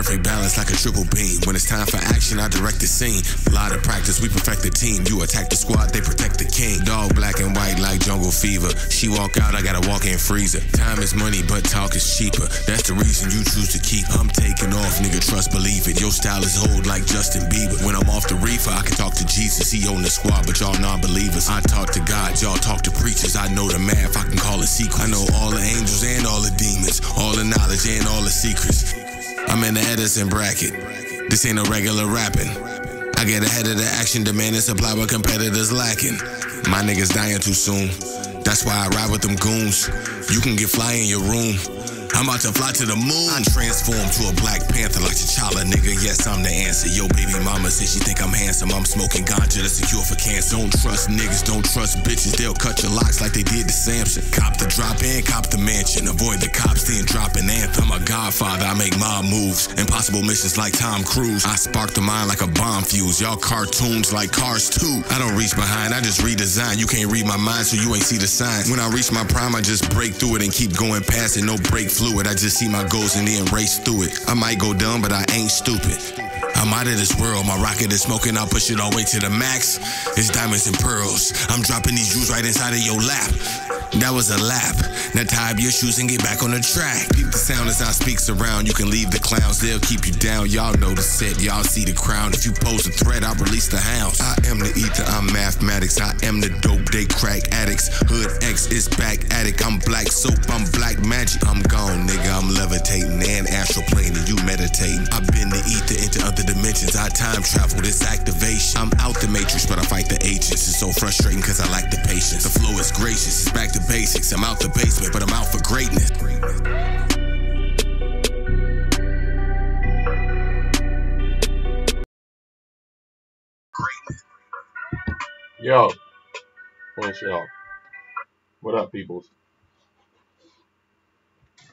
perfect balance like a triple beam. When it's time for action, I direct the scene. A lot of practice, we perfect the team. You attack the squad, they protect the king. Dog black and white like jungle fever. She walk out, I gotta walk in freezer. Time is money, but talk is cheaper. That's the reason you choose to keep. I'm taking off, nigga, trust, believe it. Your style is old like Justin Bieber. When I'm off the reefer, I can talk to Jesus. He own the squad, but y'all non-believers. I talk to God, y'all talk to preachers. I know the math, I can call it secret. I know all the angels and all the demons, all the knowledge and all the secrets. I'm in the Edison bracket. This ain't no regular rapping. I get ahead of the action, demanding supply where competitors lacking. My niggas dying too soon. That's why I ride with them goons. You can get fly in your room. I'm about to fly to the moon. I transform to a Black Panther like T'Challa, nigga. Yes, I'm the answer. Yo, baby mama says she think I'm handsome. I'm smoking ganja that's a cure for cancer. Don't trust niggas, don't trust bitches. They'll cut your locks like they did to Samson. Cop the drop and cop the mansion. Avoid the cops, then drop an anthem. I'm a godfather, I make mob moves. Impossible missions like Tom Cruise. I spark the mind like a bomb fuse. Y'all cartoons like Cars 2. I don't reach behind, I just redesign. You can't read my mind, so you ain't see the signs. When I reach my prime, I just break through it and keep going past it. No break fluid, I just see my goals and then race through it. I might go dumb, but I ain't stupid. I'm out of this world, my rocket is smoking, I'll push it all the way to the max. It's diamonds and pearls, I'm dropping these jewels right inside of your lap. That was a lap. Now tie up your shoes and get back on the track. Peep the sound as I speak around. You can leave the clowns, they'll keep you down. Y'all know the set, y'all see the crown. If you pose a threat, I'll release the hounds. I am the ether, I'm mathematics. I am the dope, they crack addicts. Hood X is back addict. I'm black soap, I'm black magic. I'm gone, nigga, I'm levitating and astral planing. You meditating. I've been the ether into other dimensions. I time travel, this activation. I'm out the matrix, but I fight the agents. It's so frustrating cause I lack the patience. The flow is gracious, it's back to basics. I'm out the basement, but I'm out for greatness. Yo, finish it off. What up, peoples?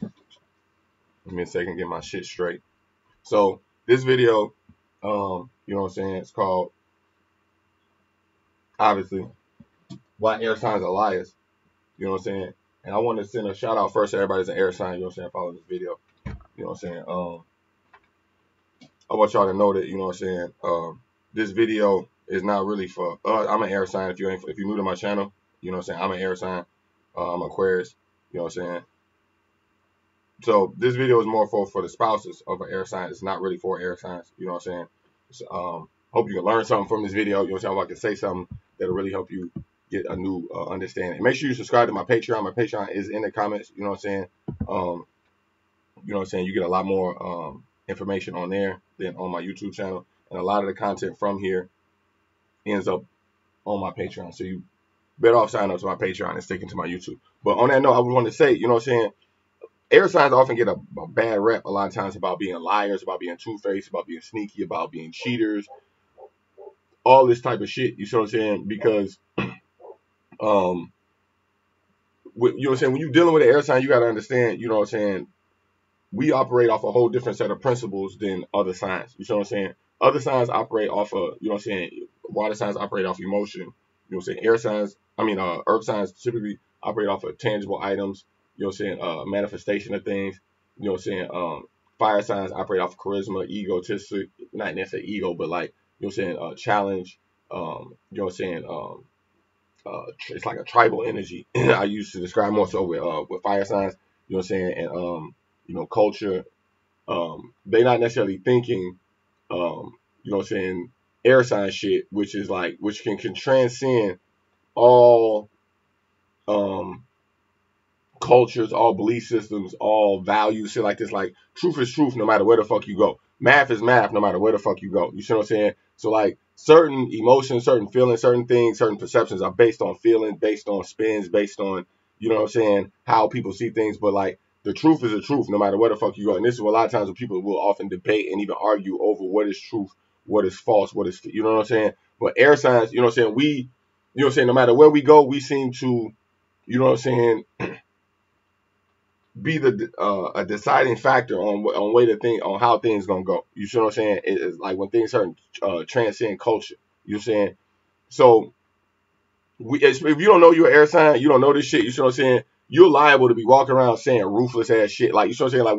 Give me a second, get my shit straight. So this video, you know what I'm saying? It's called, obviously, Why Air Signs Are Liars. You know what I'm saying? And I want to send a shout out first to everybody that's an air sign, you know what I'm saying, following this video. You know what I'm saying? I want y'all to know that, you know what I'm saying, this video is not really for I'm an air sign. If you're new to my channel, you know what I'm saying, I'm an air sign. I'm Aquarius, you know what I'm saying? So this video is more for the spouses of an air sign. It's not really for air signs, you know what I'm saying? So, hope you can learn something from this video. You know what I'm saying? I can say something that'll really help you get a new understanding. And make sure you subscribe to my Patreon. My Patreon is in the comments. You know what I'm saying? You know what I'm saying? You get a lot more information on there than on my YouTube channel. And a lot of the content from here ends up on my Patreon. So you better off signing up to my Patreon and sticking to my YouTube. But on that note, I would want to say, you know what I'm saying? Air signs often get a bad rep a lot of times about being liars, about being two-faced, about being sneaky, about being cheaters, all this type of shit. You see what I'm saying? Because you know what I'm saying, when you're dealing with an air sign, you got to understand, you know what I'm saying, we operate off a whole different set of principles than other signs. You see what I'm saying? Other signs operate off of, you know what I'm saying, water signs operate off emotion. You know what I'm saying? Air signs, earth signs typically operate off of tangible items. You know what I'm saying? Manifestation of things. You know what I'm saying? Fire signs operate off of charisma, egotistic, not necessarily ego, but like, you know what I'm saying? Challenge. You know what I'm saying? It's like a tribal energy. I used to describe more so with fire signs. You know what I'm saying? And you know, culture. They not necessarily thinking. You know what I'm saying? Air sign shit, which can transcend all cultures, all belief systems, all values, shit like this. Like, truth is truth no matter where the fuck you go. Math is math no matter where the fuck you go. You see what I'm saying? So like, certain emotions, certain feelings, certain things, certain perceptions are based on feeling, based on spins, based on, you know what I'm saying, how people see things. But like, the truth is the truth no matter where the fuck you go. And this is what a lot of times when people will often debate and even argue over what is truth, what is false, what is, you know what I'm saying? But air signs, you know what I'm saying, you know what I'm saying, no matter where we go, we seem to, you know what I'm saying, be a deciding factor on how things gonna go. You see what I'm saying? It's like when things transcend culture. You know what I'm saying? So if you don't know you're an air sign, you don't know this shit. You see what I'm saying? You're liable to be walking around saying ruthless ass shit. Like, you see what I'm saying? Like,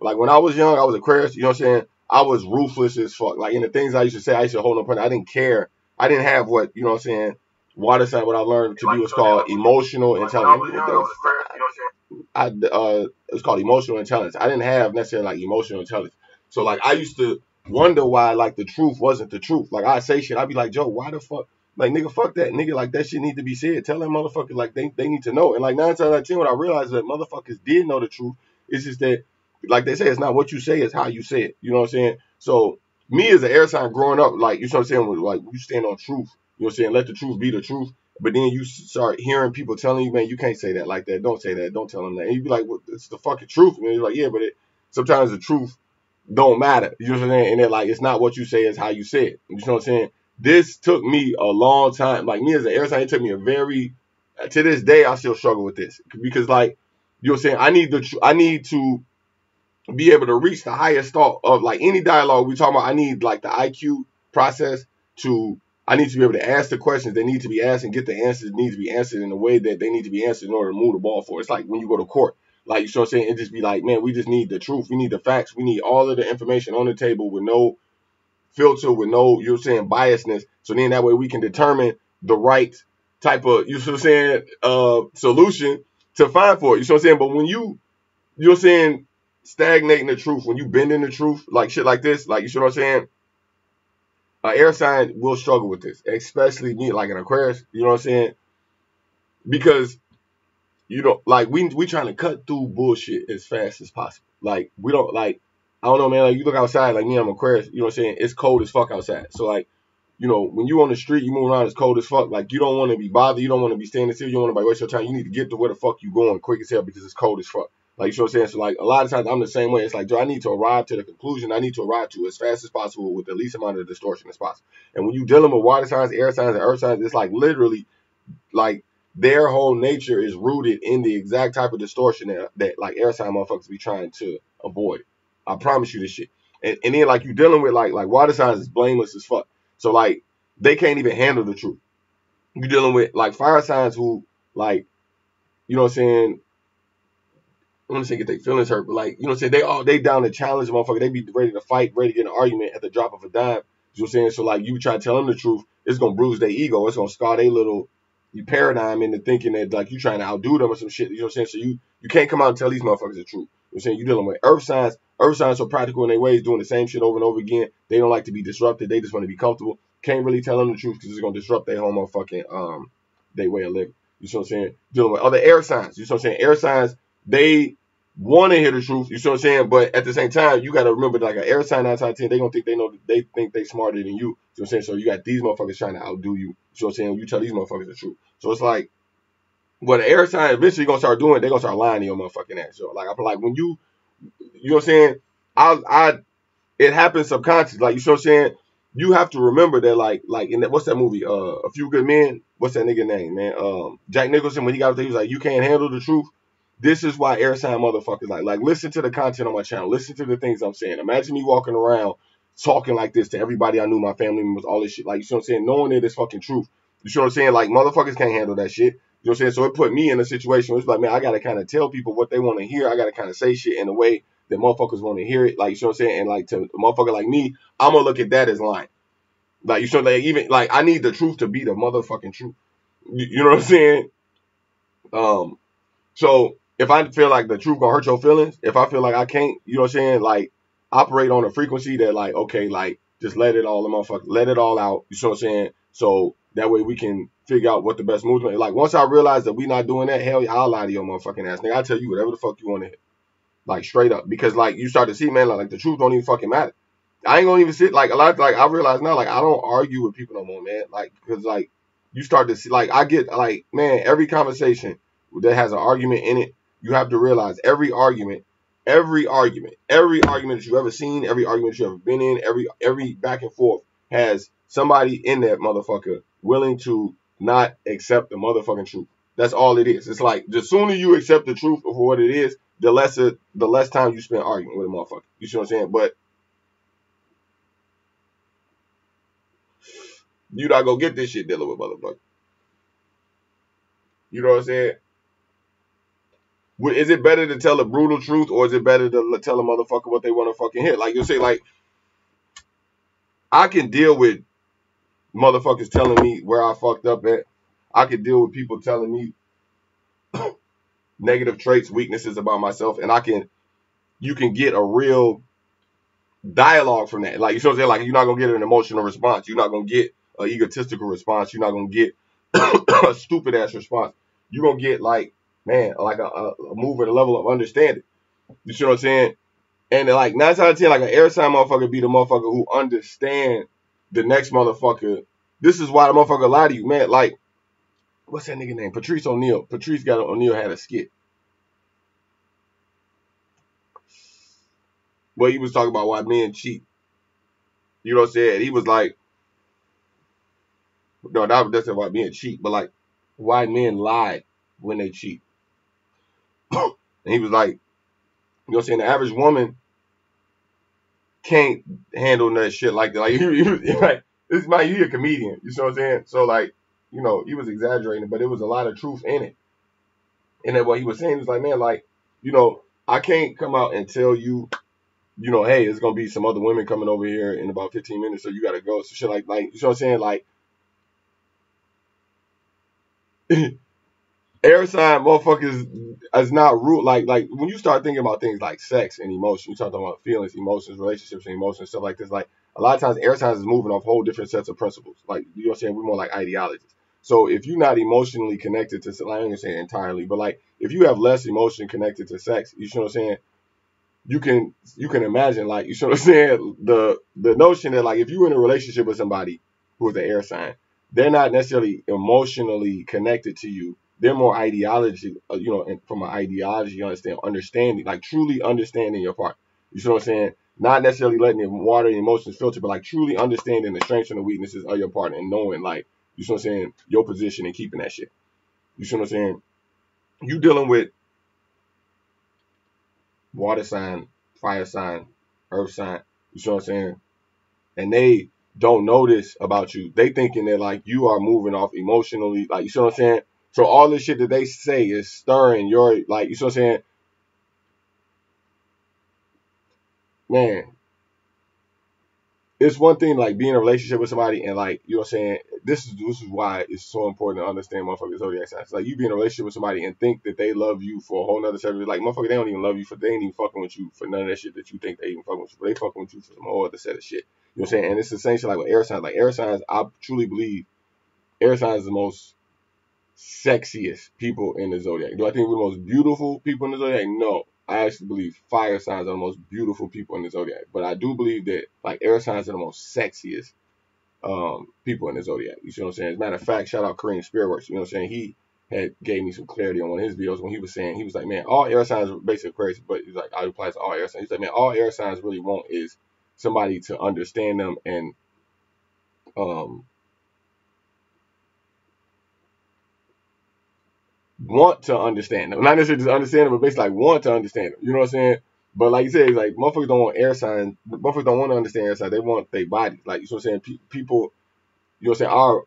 Like when I was young, I was Aquarius, you know what I'm saying? I was ruthless as fuck. Like in the things I used to say, I used to hold no point. I didn't care. I didn't have what, you know what I'm saying, water sign, what I learned to be was called emotional intelligence. It's called emotional intelligence. I didn't have necessarily like emotional intelligence. So like I used to wonder why like the truth wasn't the truth. Like I say shit, I'd be like, Joe, why the fuck? Like nigga, fuck that nigga. Like that shit need to be said. Tell that motherfucker like they need to know. And like 9 times out of 10, when I realized that motherfuckers did know the truth, it's just that like they say, it's not what you say, it's how you say it. You know what I'm saying? So me as an air sign growing up, like you know what I'm saying, like you stand on truth. You know what I'm saying? Let the truth be the truth. But then you start hearing people telling you, man, you can't say that like that. Don't say that. Don't tell them that. And you be like, well, it's the fucking truth. And you're like, yeah, but sometimes the truth don't matter. You know what I'm saying? And they're like, it's not what you say, it's how you say it. You know what I'm saying? This took me a long time. Like me as an air sign, it took me to this day, I still struggle with this. Because like, you know what I'm saying? I need to be able to reach the highest thought of like any dialogue we talk about. I need like the IQ process to I need to be able to ask the questions that need to be asked and get the answers that need to be answered in the way that they need to be answered in order to move the ball forward. It's like when you go to court, like you know what I'm saying, it just be like, man, we just need the truth, we need the facts, we need all of the information on the table with no filter, with no, you know what I'm saying, biasness. So then that way we can determine the right type of, you know what I'm saying, solution to find for it. You know what I'm saying? But when you know what I'm saying, stagnating the truth, when you bending the truth, like shit like this, like you know what I'm saying, air sign will struggle with this, especially me, like an Aquarius, you know what I'm saying, because you know, like we trying to cut through bullshit as fast as possible. Like we don't like, I don't know, man. Like you look outside, like me, I'm Aquarius, you know what I'm saying, it's cold as fuck outside. So like, you know, when you on the street, you move around, it's cold as fuck. Like you don't want to be bothered, you don't want to be standing still, you don't want to waste your time. You need to get to where the fuck you going quick as hell because it's cold as fuck. Like you know what I'm saying? So like a lot of times I'm the same way. It's like, Joe, I need to arrive to the conclusion. I need to arrive to as fast as possible with the least amount of distortion as possible. And when you dealing with water signs, air signs, and earth signs, it's like literally like their whole nature is rooted in the exact type of distortion that like air sign motherfuckers be trying to avoid. I promise you this shit. And then like you dealing with like water signs is blameless as fuck. So like they can't even handle the truth. You dealing with like fire signs who like, you know what I'm saying, I want to say get their feelings hurt, but like, you know what I'm saying, they down to challenge the motherfucker. They be ready to fight, ready to get an argument at the drop of a dime. You know what I'm saying? So like you try to tell them the truth, it's gonna bruise their ego. It's gonna scar their little paradigm into thinking that like you trying to outdo them or some shit. You know what I'm saying? So you can't come out and tell these motherfuckers the truth. You know what I'm saying? You dealing with earth signs. Earth signs are practical in their ways, doing the same shit over and over again. They don't like to be disrupted. They just want to be comfortable. Can't really tell them the truth because it's gonna disrupt their whole motherfucking their way of living. You know what I'm saying? Dealing with other air signs. You know what I'm saying? Air signs, they want to hear the truth, you know what I'm saying? But at the same time, you got to remember, like an air sign 9 out of 10, they gonna think they think they smarter than you. You know what I'm saying? So you got these motherfuckers trying to outdo you. You know what I'm saying? You tell these motherfuckers the truth. So it's like, what an air sign eventually gonna start doing, they gonna start lying to your motherfucking ass. So like, I feel like when you know what I'm saying? I it happens subconsciously. Like, you know what I'm saying? You have to remember that, like in that, what's that movie? A Few Good Men. What's that nigga name, man? Jack Nicholson, when he got up there, he was like, you can't handle the truth. This is why air sign motherfuckers like listen to the content on my channel. Listen to the things I'm saying. Imagine me walking around talking like this to everybody I knew, my family members, all this shit. Like, you know what I'm saying? Knowing that it's fucking truth. You know what I'm saying? Like, motherfuckers can't handle that shit. You know what I'm saying? So it put me in a situation where it's like, man, I got to kind of tell people what they want to hear. I got to kind of say shit in a way that motherfuckers want to hear it. Like, you know what I'm saying? And like, to a motherfucker like me, I'm going to look at that as lying. Like, you know, like, even, like, I need the truth to be the motherfucking truth. You know what I'm saying? So if I feel like the truth gonna hurt your feelings, if I feel like I can't, you know what I'm saying, like operate on a frequency that like, okay, like just let it all let it all out. You know what I'm saying? So that way we can figure out what the best movement. Like once I realize that we not doing that, hell, I'll lie to your motherfucking ass, nigga. I tell you whatever the fuck you want to hear, like straight up, because like you start to see, man, like the truth don't even fucking matter. I ain't gonna even sit like a lot. Like I realize now, like I don't argue with people no more, man. Like because like you start to see, like I get like, man, every conversation that has an argument in it, you have to realize every argument that you ever seen, every argument you ever been in, every back and forth has somebody in that motherfucker willing to not accept the motherfucking truth. That's all it is. It's like the sooner you accept the truth for what it is, the less time you spend arguing with a motherfucker. You see what I'm saying? But you not gonna get this shit dealing with motherfucker. You know what I'm saying? Is it better to tell a brutal truth, or is it better to tell a motherfucker what they want to fucking hear? Like, you'll say, like, I can deal with motherfuckers telling me where I fucked up at. I can deal with people telling me negative traits, weaknesses about myself, and you can get a real dialogue from that. Like, you know what I'm saying? Like, you're not gonna get an emotional response. You're not gonna get an egotistical response. You're not gonna get a stupid ass response. You're gonna get, like, man, like a move at a level of understanding. You see what I'm saying? And like 9 times out of 10, like an air sign motherfucker be the motherfucker who understand the next motherfucker. This is why the motherfucker lie to you, man. Like, what's that nigga name? Patrice O'Neal. O'Neal had a skit where he was talking about why men cheat. You know what I'm saying? He was like, no, that's not why men cheat, but like why men lie when they cheat. And he was like, you know what I'm saying? The average woman can't handle that shit like that. Like, like this man, you a comedian. You know what I'm saying? So like, you know, he was exaggerating, but there was a lot of truth in it. And then what he was saying was like, man, like, you know, I can't come out and tell you, you know, hey, there's gonna be some other women coming over here in about 15 minutes, so you gotta go. So shit like, you know what I'm saying? Like, air sign motherfuckers is not rude. Like when you start thinking about things like sex and emotion, you start talking about feelings, emotions, relationships, and emotions, stuff like this. Like a lot of times, air signs is moving off whole different sets of principles. Like, you know what I'm saying? We're more like ideologies. So if you're not emotionally connected to, like, I'm gonna say entirely, but like if you have less emotion connected to sex, you know what I'm saying? You can imagine, like, you know what I'm saying, the notion that, like, if you're in a relationship with somebody who is an air sign, they're not necessarily emotionally connected to you. They're more ideology, you know, and from an ideology, you understanding, like truly understanding your part. You know what I'm saying? Not necessarily letting the water and emotions filter, but like truly understanding the strengths and the weaknesses of your partner and knowing, like, you know what I'm saying, your position and keeping that shit. You know what I'm saying? You dealing with water sign, fire sign, earth sign, you know what I'm saying? And they don't know this about you. They thinking that, like, you are moving off emotionally, like, you know what I'm saying? So all this shit that they say is stirring your, like, you know what I'm saying? Man, it's one thing, like, being in a relationship with somebody and, like, you know what I'm saying? This is why it's so important to understand motherfuckers zodiac signs. Like, you be in a relationship with somebody and think that they love you for a whole nother set of, like, motherfucker, they don't even love you for, they ain't even fucking with you for none of that shit that you think they even fucking with you for. They fucking with you for some whole other set of shit. You know what I'm saying? And it's the same shit like with air signs. Like, air signs, I truly believe air signs is the most sexiest people in the zodiac. Do I think we're the most beautiful people in the zodiac? No. I actually believe fire signs are the most beautiful people in the zodiac. But I do believe that, like, air signs are the most sexiest people in the zodiac. You see what I'm saying? As a matter of fact, shout out Korean Spirit Works. You know what I'm saying? He had gave me some clarity on one of his videos when he was saying, he was like, man, all air signs are basically crazy, but he's like, I apply to all air signs. He's like, man, all air signs really want is somebody to understand them and want to understand them. Not necessarily just understand them, but basically like want to understand them. You know what I'm saying? But like you said, it's like motherfuckers don't want air signs. Motherfuckers don't want to understand air signs. They want their body. Like, you know what I'm saying? People, you know what I'm saying?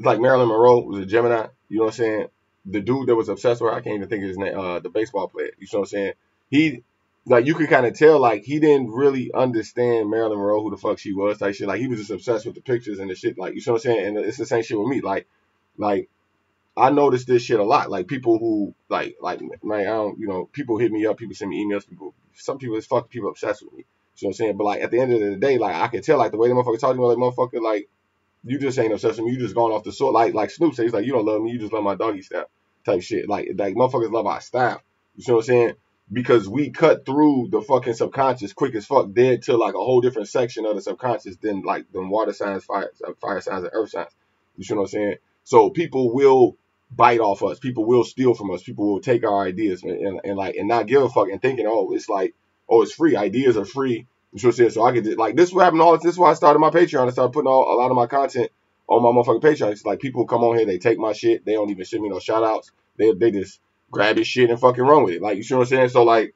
Like Marilyn Monroe was a Gemini. You know what I'm saying? The dude that was obsessed with her, I can't even think of his name, the baseball player. You know what I'm saying? He, like, you could kind of tell, like, he didn't really understand Marilyn Monroe, who the fuck she was, type shit. Like, he was just obsessed with the pictures and the shit. Like, you know what I'm saying? And it's the same shit with me. Like, I noticed this shit a lot. Like, people who, like, man, I don't, you know, people hit me up, people send me emails, some people, it's fucking people obsessed with me. You know what I'm saying? But, like, at the end of the day, like, I can tell, like, the way the motherfucker talk to me, like, motherfucker, like, you just ain't obsessed with me. You just going off the sword. Like Snoop says, he's like, you don't love me. You just love my doggy style type shit. Like motherfuckers love our style. You know what I'm saying? Because we cut through the fucking subconscious quick as fuck, dead to like a whole different section of the subconscious than like them water signs, fire signs, and earth signs. You know what I'm saying? So people will bite off us. People will steal from us. People will take our ideas and not give a fuck and thinking, oh, it's like, oh, it's free. Ideas are free. You know what I'm saying? So I could just, like, this is what happened all this is why I started my Patreon. I started putting a lot of my content on my motherfucking Patreon. It's like people come on here, they take my shit, they don't even send me no shout outs. They just grab his shit and fucking run with it. Like, you know what I'm saying? So like,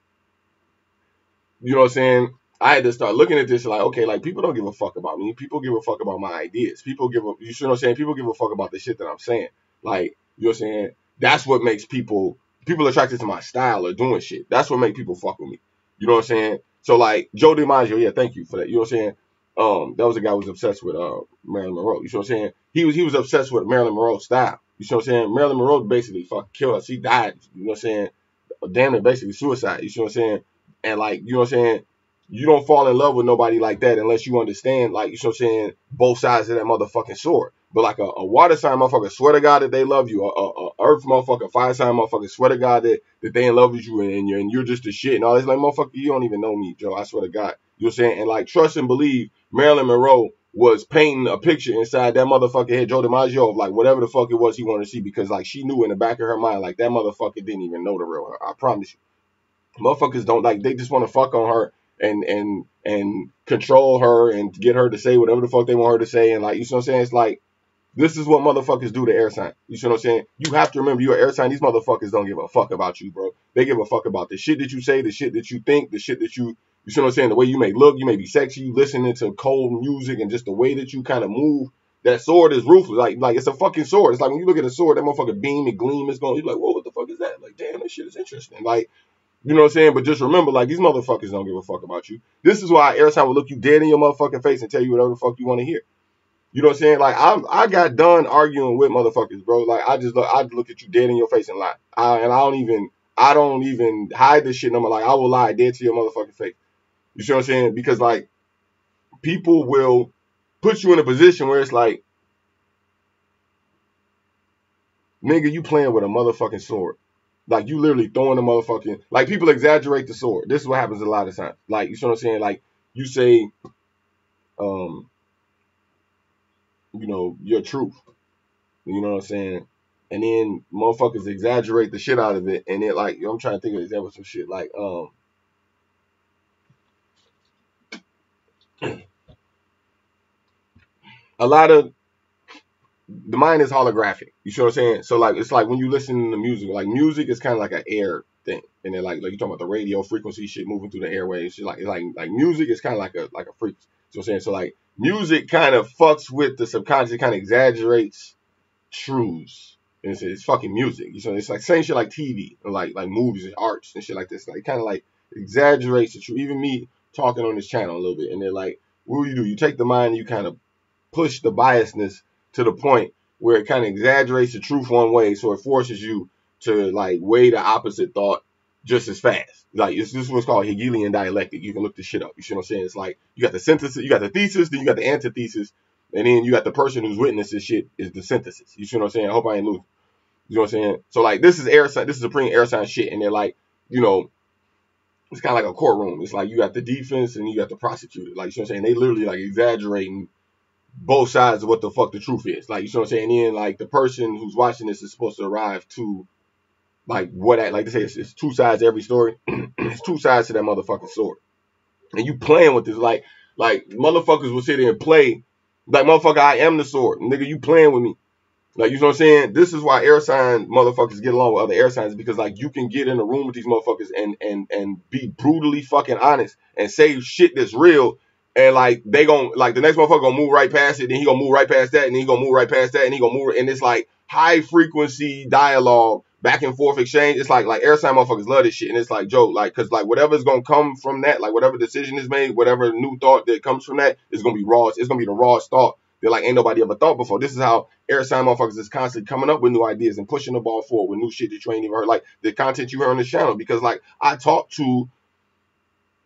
you know what I'm saying? I had to start looking at this like, okay, like people don't give a fuck about me. People give a fuck about my ideas. People give a, you know what I'm saying? People give a fuck about the shit that I'm saying. Like, you know what I'm saying? That's what makes people people attracted to my style or doing shit. That's what make people fuck with me. You know what I'm saying? So like Joe DiMaggio, yeah, thank you for that. You know what I'm saying? That was a guy who was obsessed with Marilyn Monroe. You know what I'm saying? He was obsessed with Marilyn Monroe's style. You know what I'm saying? Marilyn Monroe basically fucking killed her. She died. You know what I'm saying? Damn it, basically suicide. You know what I'm saying? And like, you know what I'm saying? You don't fall in love with nobody like that unless you understand, like, you know what I'm saying, both sides of that motherfucking sword. But like a water sign motherfucker swear to God that they love you. A earth motherfucker, fire sign motherfucker swear to God that they in love with you and you're just the shit and all this. Like, motherfucker, you don't even know me, Joe. I swear to God. You know what I'm saying? And like, trust and believe Marilyn Monroe was painting a picture inside that motherfucker head, Joe DiMaggio, of like whatever the fuck it was he wanted to see, because like she knew in the back of her mind, like that motherfucker didn't even know the real her. I promise you. Motherfuckers don't, like, they just want to fuck on her and control her and get her to say whatever the fuck they want her to say. And like, you know what I'm saying? It's like, this is what motherfuckers do to air sign. You know what I'm saying? You have to remember you're an air sign. These motherfuckers don't give a fuck about you, bro. They give a fuck about the shit that you say, the shit that you think, the shit that you know what I'm saying? The way you may look, you may be sexy, you listening to cold music and just the way that you kind of move. That sword is ruthless. Like it's a fucking sword. It's like when you look at a sword, that motherfucker beam and gleam is going, you're like, whoa, what the fuck is that? Like, damn, that shit is interesting. Like, you know what I'm saying? But just remember, like, these motherfuckers don't give a fuck about you. This is why Airtime will look you dead in your motherfucking face and tell you whatever the fuck you want to hear. You know what I'm saying? Like, I got done arguing with motherfuckers, bro. Like, I look at you dead in your face and lie. I don't even hide this shit no more. Like, I will lie dead to your motherfucking face. You see what I'm saying? Because, like, people will put you in a position where it's like, nigga, you playing with a motherfucking sword. Like, you literally throwing the motherfucking, like, people exaggerate the sword. This is what happens a lot of times. Like, you know what I'm saying? Like, you say, you know, your truth. You know what I'm saying? And then motherfuckers exaggerate the shit out of it. And then, like, I'm trying to think of an example of some shit. Like, a lot of, the mind is holographic. You see what I'm saying? So like, it's like when you listen to music, like music is kind of like an air thing, and then like you talking about the radio frequency shit moving through the airwaves. Shit, like music is kind of like a frequency. You know what I'm saying? So like music kind of fucks with the subconscious, kind of exaggerates truths. And it's fucking music. You know, it's like same shit like TV or like movies and arts and shit like this. Like kind of like exaggerates the truth. Even me talking on this channel a little bit, and then like, what do? You take the mind and you kind of push the biasness to the point where it kind of exaggerates the truth one way, so it forces you to like weigh the opposite thought just as fast. Like, this is what's called Hegelian dialectic. You can look this shit up. You see what I'm saying? It's like you got the synthesis, you got the thesis, then you got the antithesis, and then you got the person who's witnessed this shit is the synthesis. You see what I'm saying? I hope I ain't losing. You know what I'm saying? So like, this is air sign, this is supreme air sign shit, and they're like, you know, it's kind of like a courtroom. It's like you got the defense and you got the prosecutor. Like, you know what I'm saying? They literally like exaggerating both sides of what the fuck the truth is. Like, you know what I'm saying? And then like the person who's watching this is supposed to arrive to like like they say, it's two sides to every story. It's two sides to that motherfucking sword. And you playing with this, like motherfuckers will sit there and play like, motherfucker, I am the sword. Nigga, you playing with me. Like, you know what I'm saying? This is why air sign motherfuckers get along with other air signs, because like you can get in a room with these motherfuckers and be brutally fucking honest and say shit that's real, and like they gon' like the next motherfucker gonna move right past it, then he gonna move right past that, and then he gonna move right past that, and he gonna move, and it's like high frequency dialogue, back and forth exchange. It's like air sign motherfuckers love this shit, and it's like, Joe, like, cause like whatever's gonna come from that, like whatever decision is made, whatever new thought that comes from that is gonna be raw. It's gonna be the rawest thought that like ain't nobody ever thought before. This is how air sign motherfuckers is constantly coming up with new ideas and pushing the ball forward with new shit that you ain't even heard. Like the content you heard on this channel, because like I talk to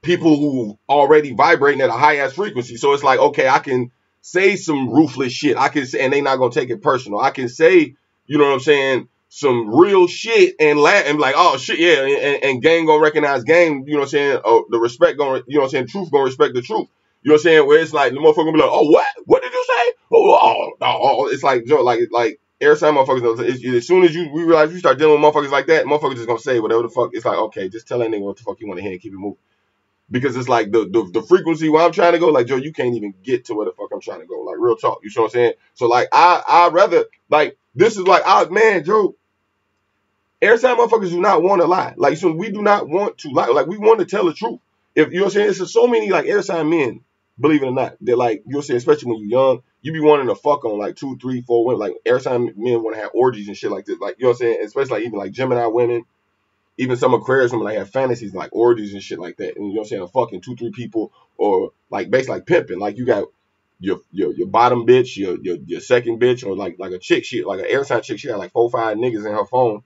people who already vibrating at a high ass frequency. So it's like, okay, I can say some ruthless shit. I can say, and they not gonna take it personal. I can say, you know what I'm saying, some real shit and laugh and be like, oh shit, yeah, and gang gonna recognize gang, you know what I'm saying? Oh, the respect gonna, you know what I'm saying, truth gonna respect the truth. You know what I'm saying? Where it's like the motherfucker gonna be like, oh, what? What did you say? Oh. It's like, Joe, like air sign motherfuckers, as soon as we realize you start dealing with motherfuckers like that, motherfuckers just gonna say whatever the fuck. It's like, okay, just tell that nigga what the fuck you want to hear and keep it moving. Because it's like the frequency where I'm trying to go, like, Joe, you can't even get to where the fuck I'm trying to go. Like, real talk. You know what I'm saying? So like I'd rather, like, this is like, man, Joe, air sign motherfuckers do not want to lie. Like, so we do not want to lie. Like, we want to tell the truth. If you know what I'm saying, it's so many like air sign men, believe it or not, they're like, you know what I'm saying, especially when you're young, you be wanting to fuck on like 2, 3, 4 women. Like air sign men want to have orgies and shit like this. Like, you know what I'm saying? Especially like even like Gemini women. even some Aquarius women like have fantasies like orgies and shit like that. And you know what I'm saying? A fucking 2-3 people, or like basically like pimping. Like you got your bottom bitch, your second bitch, or like a chick shit, like an air sign chick. She had like 4-5 niggas in her phone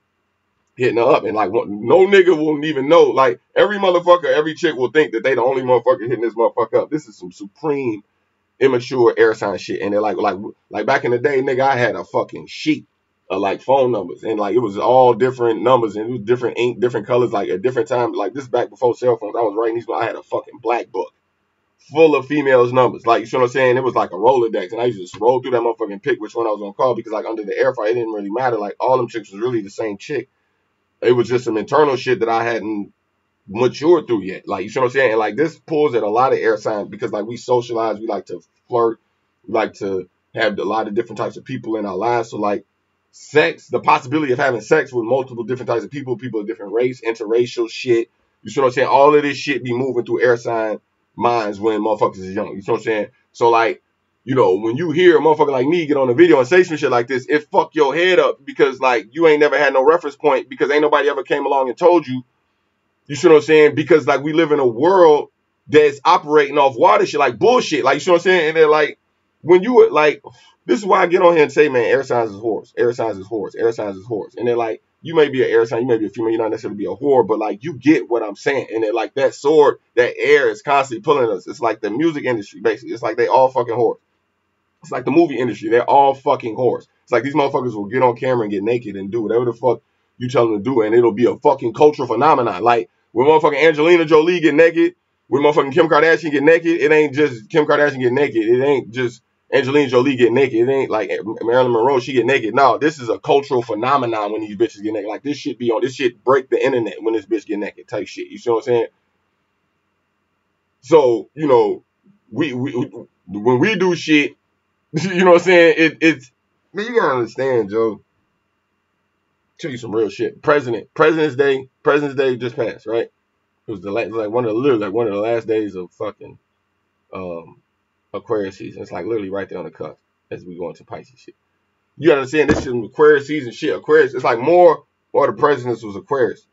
hitting her up, and like no nigga won't even know. Like every motherfucker, every chick will think that they the only motherfucker hitting this motherfucker up. This is some supreme immature air sign shit. And they're like back in the day, nigga, I had a fucking sheet of like phone numbers, and like it was all different numbers, and it was different ink, different colors, like at different times. Like this back before cell phones, I was writing these. I had a fucking black book full of females' numbers. Like, you know what I'm saying? It was like a Rolodex, and I used to just roll through that motherfucking, pick which one I was gonna call, because like under the air fry, it didn't really matter. Like all them chicks was really the same chick. It was just some internal shit that I hadn't matured through yet. Like, you know what I'm saying? And like this pulls at a lot of air signs, because like we socialize, we like to flirt, we like to have a lot of different types of people in our lives. So like sex, the possibility of having sex with multiple different types of people of different race, interracial shit. You know what I'm saying? All of this shit be moving through air sign minds when motherfuckers is young. You know what I'm saying? So like, you know, when you hear a motherfucker like me get on the video and say some shit like this, it fuck your head up, because like you ain't never had no reference point, because ain't nobody ever came along and told you. You see what I'm saying? Because like we live in a world that's operating off water shit, like bullshit. Like, you see what I'm saying? And they're like, when you were like, this is why I get on here and say, man, air signs is whores. Air signs is whores. Air signs is whores. And they're like, you may be an air sign, you may be a female, you're not necessarily be a whore, but like you get what I'm saying. And they're like, that sword, that air is constantly pulling us. It's like the music industry, basically. It's like they all fucking whores. It's like the movie industry. They're all fucking whores. It's like these motherfuckers will get on camera and get naked and do whatever the fuck you tell them to do, and it'll be a fucking cultural phenomenon. Like when motherfucking Angelina Jolie get naked, when motherfucking Kim Kardashian get naked, it ain't just Kim Kardashian get naked. It ain't just Angelina Jolie get naked. It ain't like Marilyn Monroe, she get naked. No, this is a cultural phenomenon when these bitches get naked. Like this shit be on, this shit break the internet when this bitch get naked type shit. You see what I'm saying? So, you know, we when we do shit, you know what I'm saying? It's, man, you gotta understand, Joe. Tell you some real shit. President's Day just passed, right? It was like one of the last days of fucking Aquarius season. It's like literally right there on the cusp as we go into Pisces shit. You gotta understand, this is Aquarius season shit. Aquarius, it's like more the presidents was Aquarius,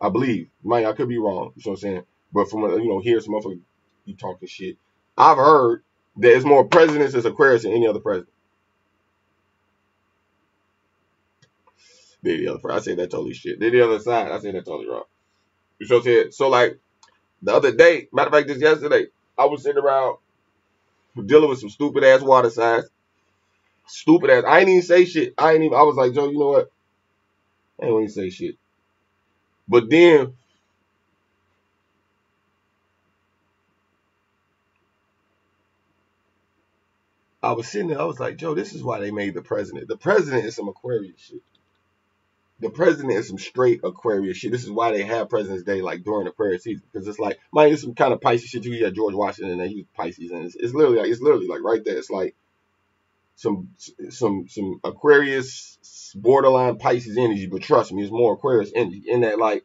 I believe. I could be wrong. You know what I'm saying? But from hear some motherfucker you talking shit, I've heard that it's more presidents as Aquarius than any other president. They're the other side. I say that totally shit. They're the other side. I say that totally wrong. You know what I'm saying? So like the other day, matter of fact, just yesterday, I was sitting around dealing with some stupid ass water signs. Stupid ass. I ain't even say shit. I was like, Joe, you know what? I ain't even say shit. But then I was sitting there, I was like, Joe, this is why they made the president. The president is some Aquarius shit. The president is some straight Aquarius shit. This is why they have President's Day like during Aquarius season, because it's like, man, it's some kind of Pisces shit too. You got George Washington and he was Pisces, and it's literally like right there. It's like some Aquarius borderline Pisces energy, but trust me, it's more Aquarius energy. In that, like,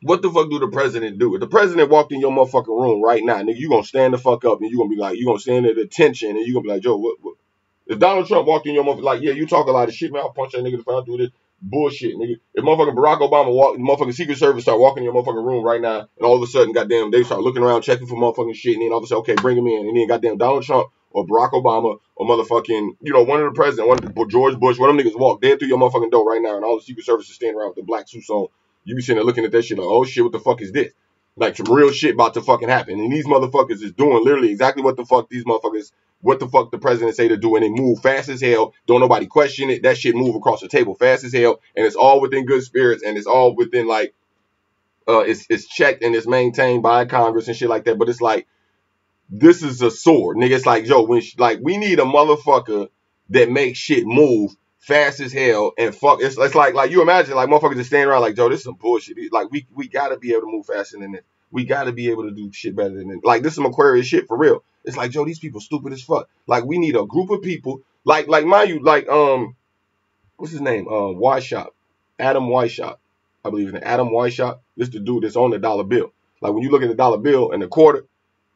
what the fuck do the president do? If the president walked in your motherfucking room right now, nigga, you gonna stand the fuck up and you gonna be like, you gonna stand at attention and you gonna be like, Joe, what? If Donald Trump walked in your motherfucker, like, yeah, you talk a lot of shit, man, I'll punch that nigga if I do this bullshit, nigga. If motherfucking Barack Obama walk, motherfucking Secret Service start walking in your motherfucking room right now, and all of a sudden, goddamn, they start looking around, checking for motherfucking shit, and then all of a sudden, okay, bring him in, and then goddamn Donald Trump or Barack Obama or motherfucking, one of the presidents, one of the George Bush, one of them niggas walk dead through your motherfucking door right now, and all the Secret Service is standing around with the black suits on. You be sitting there looking at that shit like, oh shit, what the fuck is this? Like some real shit about to fucking happen. And these motherfuckers is doing literally exactly what the fuck the president say to do, and they move fast as hell. Don't nobody question it. That shit move across the table fast as hell, and it's all within good spirits, and it's all within like it's checked and it's maintained by Congress and shit like that. But it's like, this is a sword, nigga. It's like, Joe, we need a motherfucker that makes shit move fast as hell and fuck. It's like you imagine like motherfuckers just standing around like, Joe, this is some bullshit. Like we gotta be able to move faster than this. We gotta be able to do shit better than this. Like this is some Aquarius shit for real. It's like, Joe, these people stupid as fuck. Like we need a group of people like mind you, like what's his name? Weishaupt. Adam Weishaupt. I believe his name. Adam Weishaupt. This the dude that's on the dollar bill. Like when you look at the dollar bill and the quarter,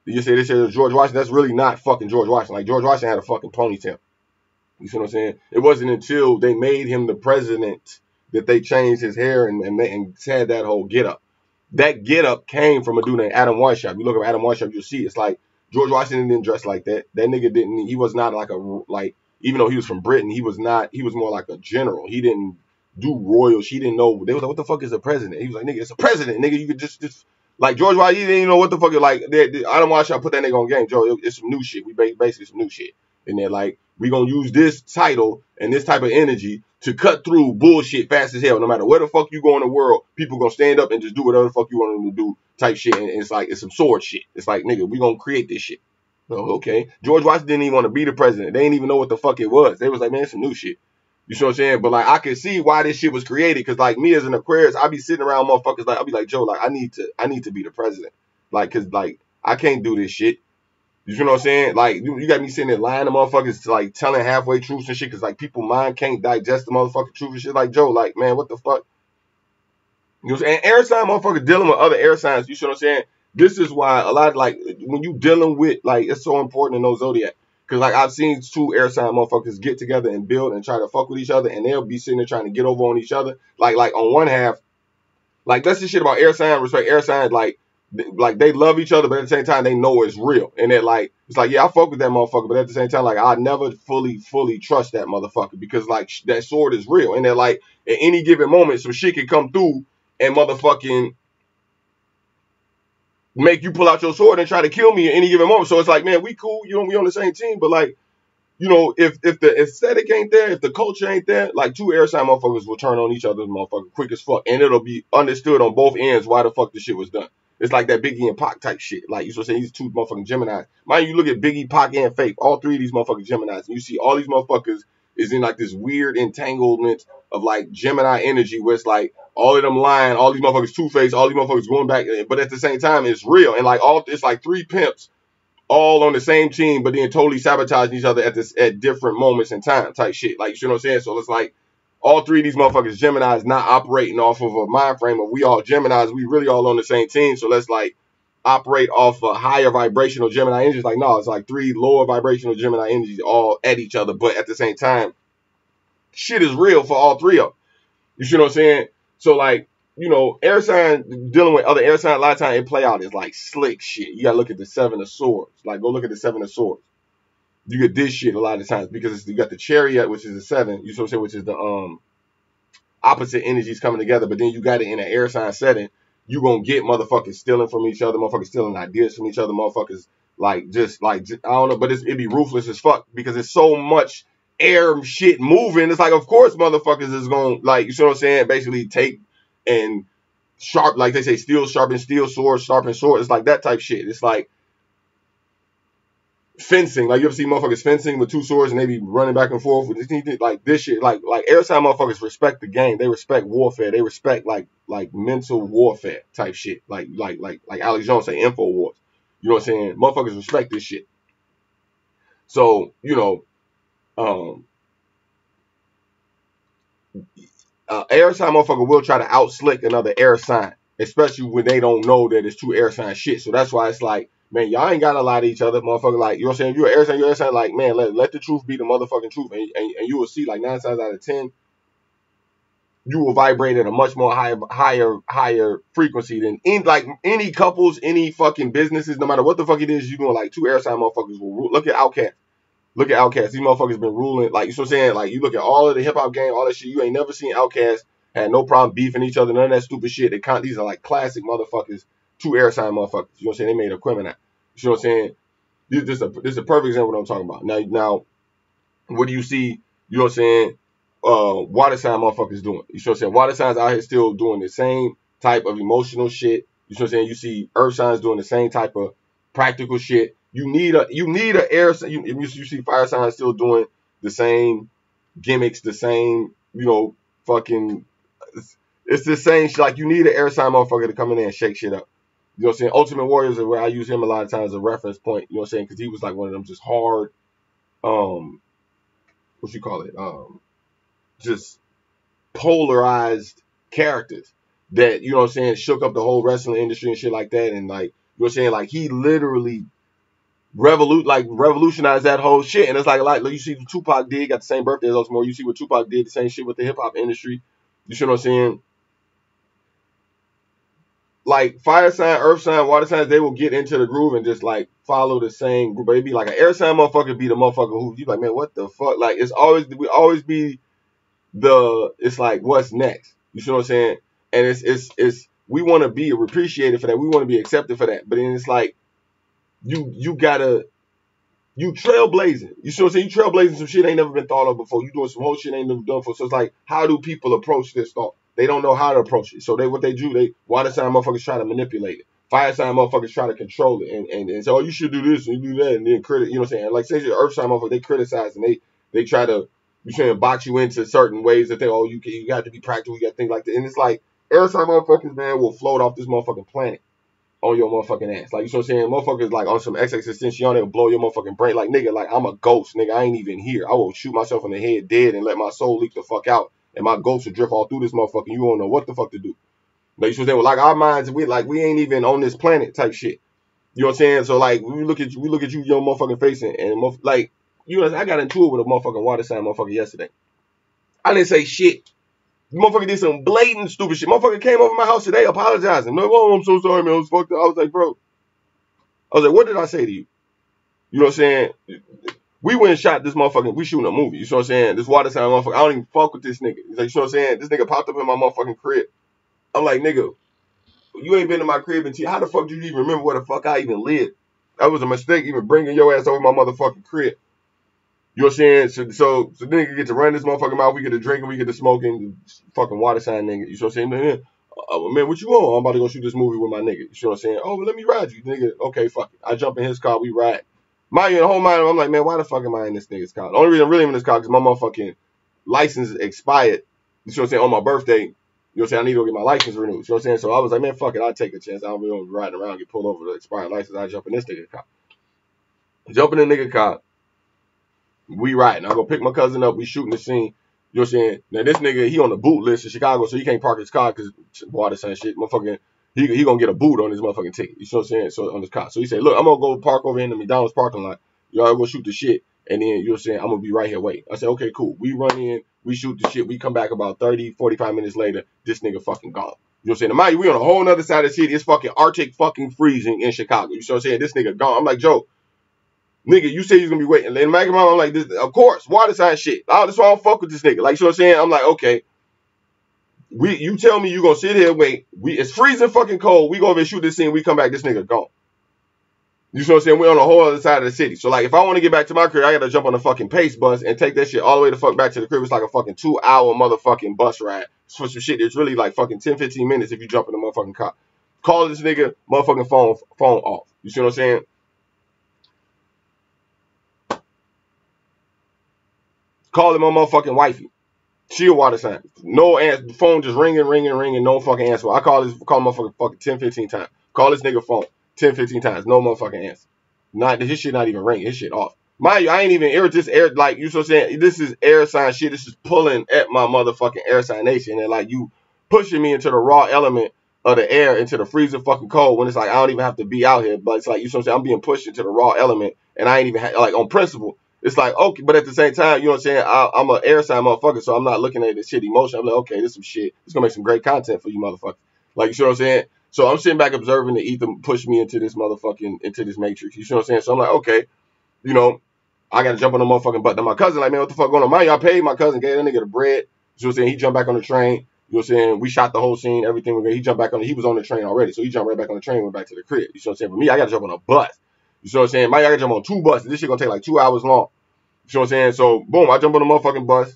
you say this is George Washington. That's really not fucking George Washington. Like George Washington had a fucking ponytail. You see what I'm saying? It wasn't until they made him the president that they changed his hair and had that whole get up. That get up came from a dude named Adam Weishaupt. You look up Adam Weishaupt, you'll see it's like George Washington didn't dress like that. That nigga didn't. He was not like even though he was from Britain, he was not. He was more like a general. He didn't do royals. He didn't know. They was like, what the fuck is a president? He was like, nigga, it's a president, nigga. You could just like George Washington. He didn't even know what the fuck. Like Adam Weishaupt put that nigga on game. Joe, it's some new shit. We basically some new shit. And they're like, we gonna use this title and this type of energy to cut through bullshit fast as hell. No matter where the fuck you go in the world, people gonna stand up and just do whatever the fuck you want them to do type shit. And it's like, it's some sword shit. It's like, nigga, we gonna create this shit. Oh, okay. George Washington didn't even want to be the president. They didn't even know what the fuck it was. They was like, man, it's some new shit. You see what I'm saying? But like, I can see why this shit was created. Cause like me as an Aquarius, I be sitting around motherfuckers like, I'll be like, Joe, like I need to be the president. Like, cause like I can't do this shit. You know what I'm saying? Like, you got me sitting there lying to motherfuckers, like telling halfway truths and shit, cause like people mind can't digest the motherfucking truth and shit. Like, Joe, like, man, what the fuck? You know what I'm saying? And air sign motherfuckers dealing with other air signs. You see what I'm saying? This is why a lot of like when you dealing with like it's so important to know zodiac. Cause like I've seen two air sign motherfuckers get together and build and try to fuck with each other, and they'll be sitting there trying to get over on each other. Like on one half, like that's the shit about air sign, respect air sign, like they love each other, but at the same time they know it's real. And they're like, it's like, yeah, I fuck with that motherfucker, but at the same time, like I never fully trust that motherfucker because like that sword is real. And they're like, at any given moment, some shit can come through and motherfucking make you pull out your sword and try to kill me at any given moment. So it's like, man, we cool, you know, we on the same team, but like, you know, if the aesthetic ain't there, if the culture ain't there, like two air sign motherfuckers will turn on each other's motherfucker quick as fuck, and it'll be understood on both ends why the fuck the shit was done. It's like that Biggie and Pac type shit. Like you supposed to say these two motherfucking Geminis. Mind you, look at Biggie, Pac, and Faith. All three of these motherfucking Geminis, and you see all these motherfuckers is in like this weird entanglement of like Gemini energy, where it's like all of them lying, all these motherfuckers two-faced, all these motherfuckers going back, but at the same time it's real, and like it's like three pimps all on the same team, but then totally sabotaging each other at different moments in time type shit. Like, you know what I'm saying? So it's like all three of these motherfuckers Geminis not operating off of a mind frame of we all Geminis, we really all on the same team. So let's like operate off a higher vibrational Gemini energies. Like, no, it's like three lower vibrational Gemini energies all at each other, but at the same time, shit is real for all three of them. You see what I'm saying? So like, you know, air sign dealing with other air sign, a lot of times it play out as like slick shit. You gotta look at the Seven of Swords. Like, go look at the Seven of Swords. You get this shit a lot of times because you got the Chariot, which is the seven. You see what I'm saying? Which is the opposite energies coming together. But then you got it in an air sign setting. You gonna get motherfuckers stealing from each other, motherfuckers stealing ideas from each other, motherfuckers like just I don't know, but it'd be ruthless as fuck because it's so much air shit moving. It's like, of course, motherfuckers is gonna like, you see what I'm saying? Basically take and sharp, like they say, steel sharpen steel, sword sharpen sword. It's like that type shit. It's like fencing. Like, you ever see motherfuckers fencing with two swords and they be running back and forth with this, like this shit. Like air sign motherfuckers respect the game. They respect warfare. They respect like mental warfare type shit. Like Alex Jones say, info wars. You know what I'm saying? Motherfuckers respect this shit. So, you know, air sign motherfucker will try to outslick another air sign, especially when they don't know that it's two air sign shit. So that's why it's like, man, y'all ain't gotta lie to each other, motherfucker. Like, you know what I'm saying? You're air sign, like, man, let the truth be the motherfucking truth. And you will see, like, 9 times out of 10, you will vibrate at a much more higher frequency than any couples, any fucking businesses, no matter what the fuck it is, you doing. Like, two air sign motherfuckers will rule. Look at Outkast. Look at Outkast. These motherfuckers been ruling. Like, you know what I'm saying? Like, you look at all of the hip hop game, all that shit. You ain't never seen Outkast had no problem beefing each other, none of that stupid shit. These are like classic motherfuckers, two air sign motherfuckers. You know what I'm saying? They made a criminal. You know what I'm saying? This is a perfect example of what I'm talking about. Now, what do you see? You know what I'm saying? Water sign motherfuckers doing. You know what I'm saying? Water signs out here still doing the same type of emotional shit. You know what I'm saying? You see earth signs doing the same type of practical shit. You need a air. You see fire signs still doing the same gimmicks, the same, you know, fucking. It's the same shit. Like, you need an air sign motherfucker to come in there and shake shit up. You know what I'm saying? Ultimate Warriors is where I use him a lot of times as a reference point. You know what I'm saying? Because he was like one of them just hard, what you call it? Just polarized characters that, you know what I'm saying, shook up the whole wrestling industry and shit like that. And like, you know what I'm saying? Like, he literally revolutionized that whole shit. And it's like you see what Tupac did, got the same birthday as Ultimate Warrior. You see what Tupac did, the same shit with the hip hop industry. You see what I'm saying? Like fire sign, earth sign, water signs, they will get into the groove and just like follow the same group. But it'd be like an air sign motherfucker be the motherfucker who you like, man, what the fuck? Like it's always we always be it's like what's next? You see what I'm saying? And it's we want to be appreciated for that. We want to be accepted for that. But then it's like you gotta you trailblazing. You see what I'm saying? You trailblazing some shit ain't never been thought of before. You doing some whole shit ain't never done before. So it's like, how do people approach this thought? They don't know how to approach it. So what they do, water sign motherfuckers try to manipulate it. Fire sign motherfuckers try to control it and say, oh, you should do this and you do that and then you know what I'm saying? Like say your earth sign motherfuckers, they criticize and they try to box you into certain ways that you got to be practical, you got to think like that. And it's like air sign motherfuckers, man, will float off this motherfucking planet on your motherfucking ass. Like, you know what I'm saying? Motherfuckers, like, on some XXXTentacion, they'll blow your motherfucking brain. Like, nigga, like, I'm a ghost, nigga. I ain't even here. I will shoot myself in the head dead and let my soul leak the fuck out. And my ghost will drift all through this motherfucker. You won't know what the fuck to do. Like, you know what I'm saying? Well, like, our minds, we ain't even on this planet type shit. You know what I'm saying? So, like, we look at you, your motherfucking face, and like, you know, I got into it with a motherfucking water sign motherfucker yesterday. I didn't say shit. The motherfucker did some blatant stupid shit. Motherfucker came over my house today apologizing. No, oh, I'm so sorry, man. I was fucked up. I was like, bro. I was like, what did I say to you? You know what I'm saying? We went and shot this motherfucking, we shooting a movie. You know what I'm saying? This water sign motherfucker, I don't even fuck with this nigga. He's like, you know what I'm saying? This nigga popped up in my motherfucking crib. I'm like, nigga, you ain't been to my crib until, how the fuck do you even remember where the fuck I even lived? That was a mistake even bringing your ass over my motherfucking crib. You know what I'm saying? So the nigga get to run this motherfucking mouth, we get to drinking, we get to smoking, fucking water sign nigga. You know what I'm saying? Man, what you want? I'm about to go shoot this movie with my nigga. You know what I'm saying? Oh, well, let me ride you, nigga. Okay, fuck it. I jump in his car, we ride. Mind you, in the whole mind, I'm like, man, why the fuck am I in this nigga's car? The only reason I'm really in this car is my motherfucking license expired. You know what I'm saying? On my birthday. You know what I'm saying? I need to go get my license renewed. You know what I'm saying? So I was like, man, fuck it. I'll take a chance. I don't really want to be riding around, get pulled over the expired license. I jump in this nigga's car. Jump in the nigga car. We riding. I go pick my cousin up. We shooting the scene. You know what I'm saying? Now this nigga, he on the boot list in Chicago, so he can't park his car because water sign shit. Motherfucking, he gonna get a boot on his motherfucking ticket. You know what I'm saying? So on his car. So he said, look, I'm gonna go park over in the McDonald's parking lot. Y'all go shoot the shit, and then you know what I'm saying? I'm gonna be right here wait. I said, okay, cool. We run in, we shoot the shit. We come back about 30, 45 minutes later. This nigga fucking gone. You know what I'm saying? Now, mind you, we on a whole nother side of the city. It's fucking Arctic fucking freezing in Chicago. You know what I'm saying? This nigga gone. I'm like, Joe. Nigga, you say you're gonna be waiting. And Maggie Mom, I'm like, this, of course, water sign shit. That's why I don't fuck with this nigga. Like, you know what I'm saying? I'm like, okay. You tell me you gonna sit here and wait. It's freezing fucking cold. We go over and shoot this scene. We come back, this nigga gone. You know what I'm saying? We're on the whole other side of the city. So, like, if I want to get back to my crib, I gotta jump on the fucking Pace bus and take that shit all the way the fuck back to the crib. It's like a fucking 2-hour motherfucking bus ride. For some shit, it's really like fucking 10, 15 minutes if you jump in the motherfucking car. Call this nigga, motherfucking phone off. You see what I'm saying? Calling my motherfucking wifey. She a water sign. No answer. The phone just ringing. No fucking answer. I call motherfucking fucking 10, 15 times. Call this nigga phone 10, 15 times. No motherfucking answer. His shit not even ringing. His shit off. Mind you, I ain't even like, you know what I'm saying? This is air sign shit. This is pulling at my motherfucking air sign nation. And like you pushing me into the raw element of the air, into the freezing fucking cold when it's like I don't even have to be out here. But it's like, you know what I'm saying? I'm being pushed into the raw element and I ain't even like on principle. It's like, okay, but at the same time, you know what I'm saying? I'm an air sign motherfucker, so I'm not looking at this shit emotion. I'm like, okay, this is some shit. It's going to make some great content for you motherfuckers. Like, you see what I'm saying? So I'm sitting back observing the ether push me into this motherfucking, into this matrix. You see what I'm saying? So I'm like, okay, you know, I got to jump on the motherfucking button. My cousin like, man, what the fuck going on? Mind you, I paid my cousin, gave that nigga the bread. You know what I'm saying? He jumped back on the train. You know what I'm saying? We shot the whole scene, everything was good. He jumped back on he was on the train already. So he jumped right back on the train, went back to the crib. You see what I'm saying? For me, I got to jump on a bus. You see what I'm saying? I got to jump on 2 buses. This shit going to take like 2 hours long. You know what I'm saying? So, boom, I jump on the motherfucking bus. As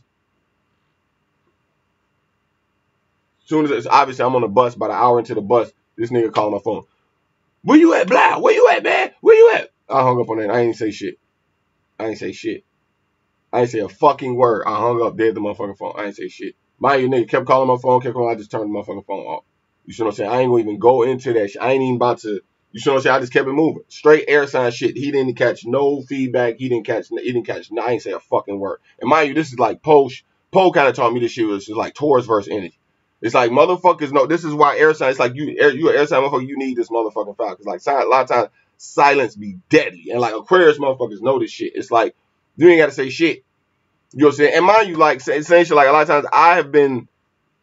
soon as obviously I'm on the bus, about an hour into the bus, this nigga calling my phone. Where you at, Blau? Where you at, man? Where you at? I hung up on that. I ain't say shit. I ain't say a fucking word. I hung up dead the motherfucking phone. I ain't say shit. Mind you, nigga kept calling my phone, kept calling. I just turned the motherfucking phone off. You see what I'm saying? I ain't gonna even go into that shit. I ain't even about to. You see what I'm saying? I just kept it moving. Straight air sign shit. He didn't catch no feedback. He didn't catch. No, I ain't say a fucking word. And mind you, this is like Poe kind of taught me this shit was just like Taurus versus energy. It's like motherfuckers know. This is why air sign. It's like you an air sign motherfucker. You need this motherfucking file because like a lot of times silence be deadly. And like Aquarius motherfuckers know this shit. It's like you ain't got to say shit. You know what I'm saying? And mind you, like saying shit like a lot of times I have been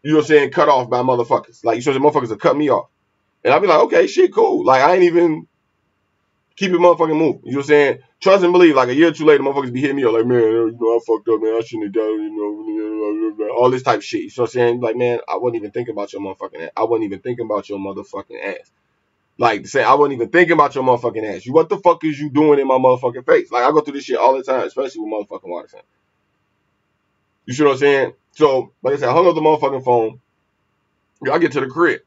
you know what I'm saying, cut off by motherfuckers. Like, you know what I'm saying, motherfuckers will cut me off. And I'll be like, okay, shit, cool. Like, I ain't even keep it motherfucking moving. You know what I'm saying? Trust and believe, like a year or two later, motherfuckers be hitting me up like, man, you know, I fucked up, man. I shouldn't have done, you know, all this type of shit. You know what I'm saying? Like, man, I wasn't even thinking about your motherfucking ass. I wasn't even thinking about your motherfucking ass. Like, to say, I wasn't even thinking about your motherfucking ass. What the fuck is you doing in my motherfucking face? Like, I go through this shit all the time, especially with motherfucking water signs. You see what I'm saying? So, like I said, I hung up the motherfucking phone. I get to the crib.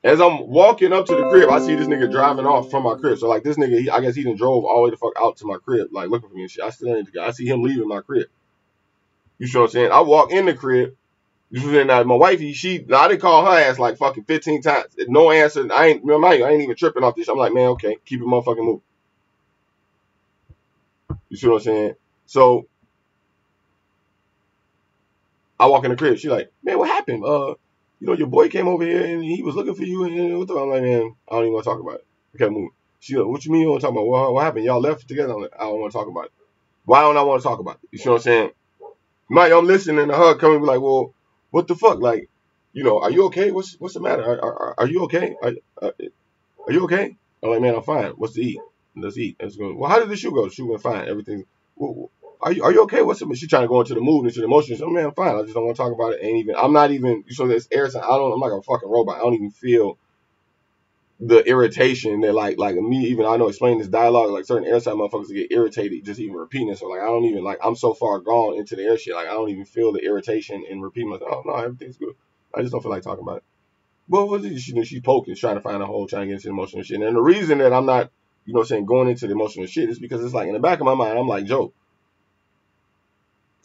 As I'm walking up to the crib, I see this nigga driving off from my crib. So like this nigga, I guess he done drove all the way the fuck out to my crib, like looking for me and shit. I still ain't. I see him leaving my crib. You see what I'm saying? I walk in the crib. You see what I'm saying? Now my wifey, I didn't call her ass like fucking 15 times. No answer. I ain't even tripping off this. I'm like, man, okay, keep it motherfucking moving. You see what I'm saying? So I walk in the crib. She like, man, what happened? You know, your boy came over here and he was looking for you. And what the? I'm like, man, I don't even want to talk about it. We kept moving. She like, what you mean you want to talk about? What happened? Y'all left together? I'm like, I don't want to talk about it. Why don't I want to talk about it? You see what I'm saying? Mike, I'm listening to her coming and be like, well, what the fuck? Like, you know, are you okay? What's the matter? Are you okay? Are you okay? I'm like, man, I'm fine. What's to eat? Let's eat. Let's go. Well, how did the shoe go? The shoe went fine. Everything. Well, are you okay? What's up? She trying to go into the mood, into the emotions. So, man, I'm fine. I just don't want to talk about it. I'm not even. So this air sign. I'm like a fucking robot. I don't even feel the irritation that like me. Even I know explaining this dialogue. Like certain air sign motherfuckers get irritated just even repeating it. So like I don't even like. I'm so far gone into the air shit. Like I don't even feel the irritation in repeating myself. Oh no, everything's good. I just don't feel like talking about it. Well, what is it? She's poking, trying to find a hole, trying to get into the emotional shit. And the reason that I'm not, you know what I'm saying, going into the emotional shit is because it's like in the back of my mind, I'm like, Joe,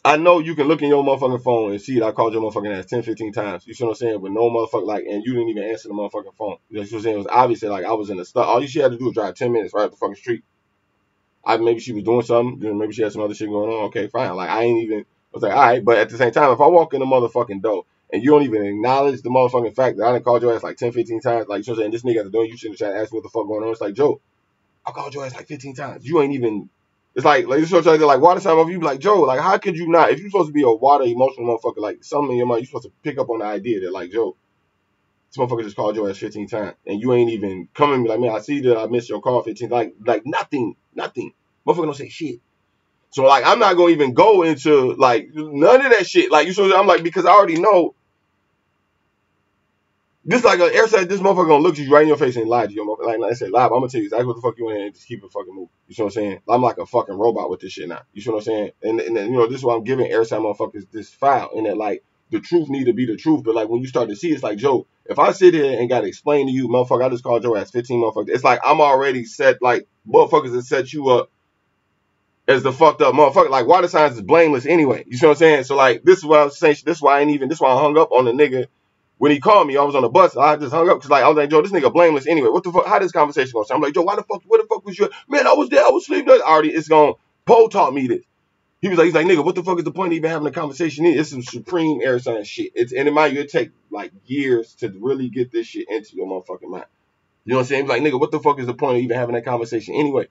I know you can look in your motherfucking phone and see that I called your motherfucking ass 10, 15 times. You see what I'm saying? But no motherfucker, like, and you didn't even answer the motherfucking phone. You know what I'm saying? It was obviously like I was in the stuff. All she had to do was drive 10 minutes right up the fucking street. Maybe she was doing something. Then maybe she had some other shit going on. Okay, fine. Like, I ain't even, I was like, all right. But at the same time, if I walk in the motherfucking door and you don't even acknowledge the motherfucking fact that I done called your ass like 10, 15 times, like, you know what I'm saying? This nigga at the door, you shouldn't try to ask me what the fuck going on. It's like, Joe, I called your ass like 15 times. You ain't even, it's like you sort of like water sign of you be like, Joe, like, how could you not, if you're supposed to be a water emotional motherfucker, like, something in your mind, you're supposed to pick up on the idea that, like, Joe, this motherfucker just called your ass 15 times, and you ain't even coming to me like, man, I see that I missed your call 15 times. Like nothing. Motherfucker don't say shit. So, like, I'm not going to even go into, like, none of that shit. Like, you sort of, I'm like, because I already know, this like an air side, this motherfucker gonna look you right in your face and lie to you. Like I said, lie, I'm gonna tell you exactly what the fuck you want and just keep it fucking moving. You see what I'm saying? I'm like a fucking robot with this shit now. You see what I'm saying? And you know, this is why I'm giving air side motherfuckers this file. And that like the truth need to be the truth. But like when you start to see it's like, Joe, if I sit here and gotta explain to you, motherfucker, I just called your ass 15 motherfuckers. It's like I'm already set, like motherfuckers that set you up as the fucked up motherfucker. Like water signs is blameless anyway. You see what I'm saying? So like this is what I was saying. This is why I hung up on the nigga. When he called me, I was on the bus. I just hung up because like I was like, Joe, this nigga blameless anyway. What the fuck? How this conversation going? So I'm like, Joe, where the fuck was you? Man, I was there. I was sleeping. It's gone. Poe taught me this. He's like, nigga, what the fuck is the point of even having a conversation? It's some supreme air sign shit. And in mind you, it take like years to really get this shit into your motherfucking mind. You know what I'm saying? He's like, nigga, what the fuck is the point of even having that conversation anyway?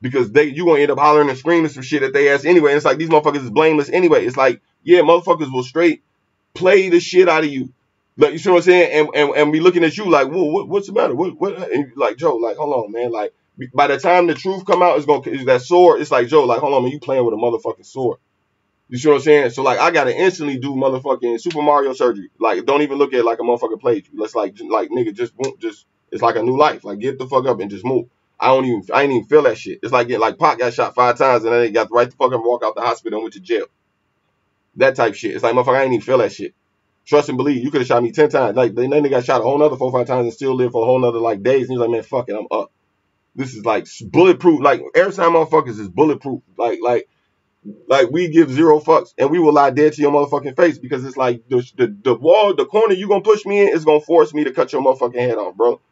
Because you gonna end up hollering and screaming some shit at they ass anyway. And it's like these motherfuckers is blameless anyway. It's like, yeah, motherfuckers will straight play the shit out of you. Like, you see what I'm saying? And be looking at you like, whoa, what's the matter? What? And like, Joe, like, hold on, man. Like, by the time the truth come out, it's that sword. It's like, Joe, like, hold on, man, you playing with a motherfucking sword. You see what I'm saying? So, like, I got to instantly do motherfucking Super Mario surgery. Like, don't even look at it like a motherfucker played you. Let's, like, nigga, just, it's like a new life. Like, get the fuck up and just move. I ain't even feel that shit. It's like getting, like, Pac got shot 5 times and then they got the right to fucking walk out the hospital and went to jail. That type shit. It's like, motherfucker, I ain't even feel that shit. Trust and believe. You could have shot me 10 times. Like, then they got shot a whole nother 4 or 5 times and still live for a whole nother, like, days. And he's like, man, fuck it, I'm up. This is, like, bulletproof. Like, air sign motherfuckers is bulletproof. Like, we give 0 fucks. And we will lie dead to your motherfucking face because it's like, the wall, the corner you gonna push me in is gonna force me to cut your motherfucking head off, bro.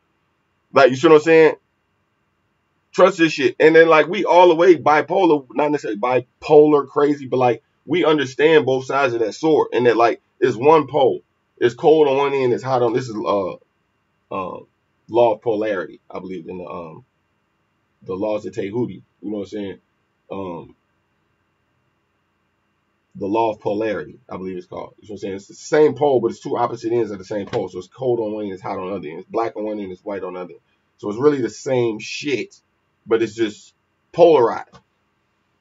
Like, you see what I'm saying? Trust this shit. And then, like, we all the way bipolar, not necessarily bipolar crazy, but, like, we understand both sides of that sword. And that, like, it's one pole. It's cold on one end, it's hot on. This is law of polarity, I believe, in the laws of Tehuti. You know what I'm saying? the law of polarity, I believe it's called. You know what I'm saying? It's the same pole, but it's two opposite ends of the same pole. So it's cold on one end, it's hot on the other end. It's black on one end, it's white on the other end. So it's really the same shit, but it's just polarized.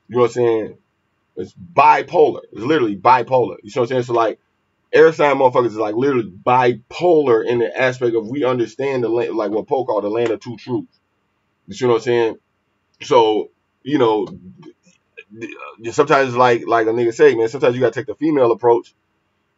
You know what I'm saying? It's bipolar. It's literally bipolar. You know what I'm saying? So like air sign motherfuckers is like literally bipolar in the aspect of we understand the land, like what Poe called the land of two truths. You know what I'm saying? So, you know, sometimes like a nigga say, man, sometimes you gotta take the female approach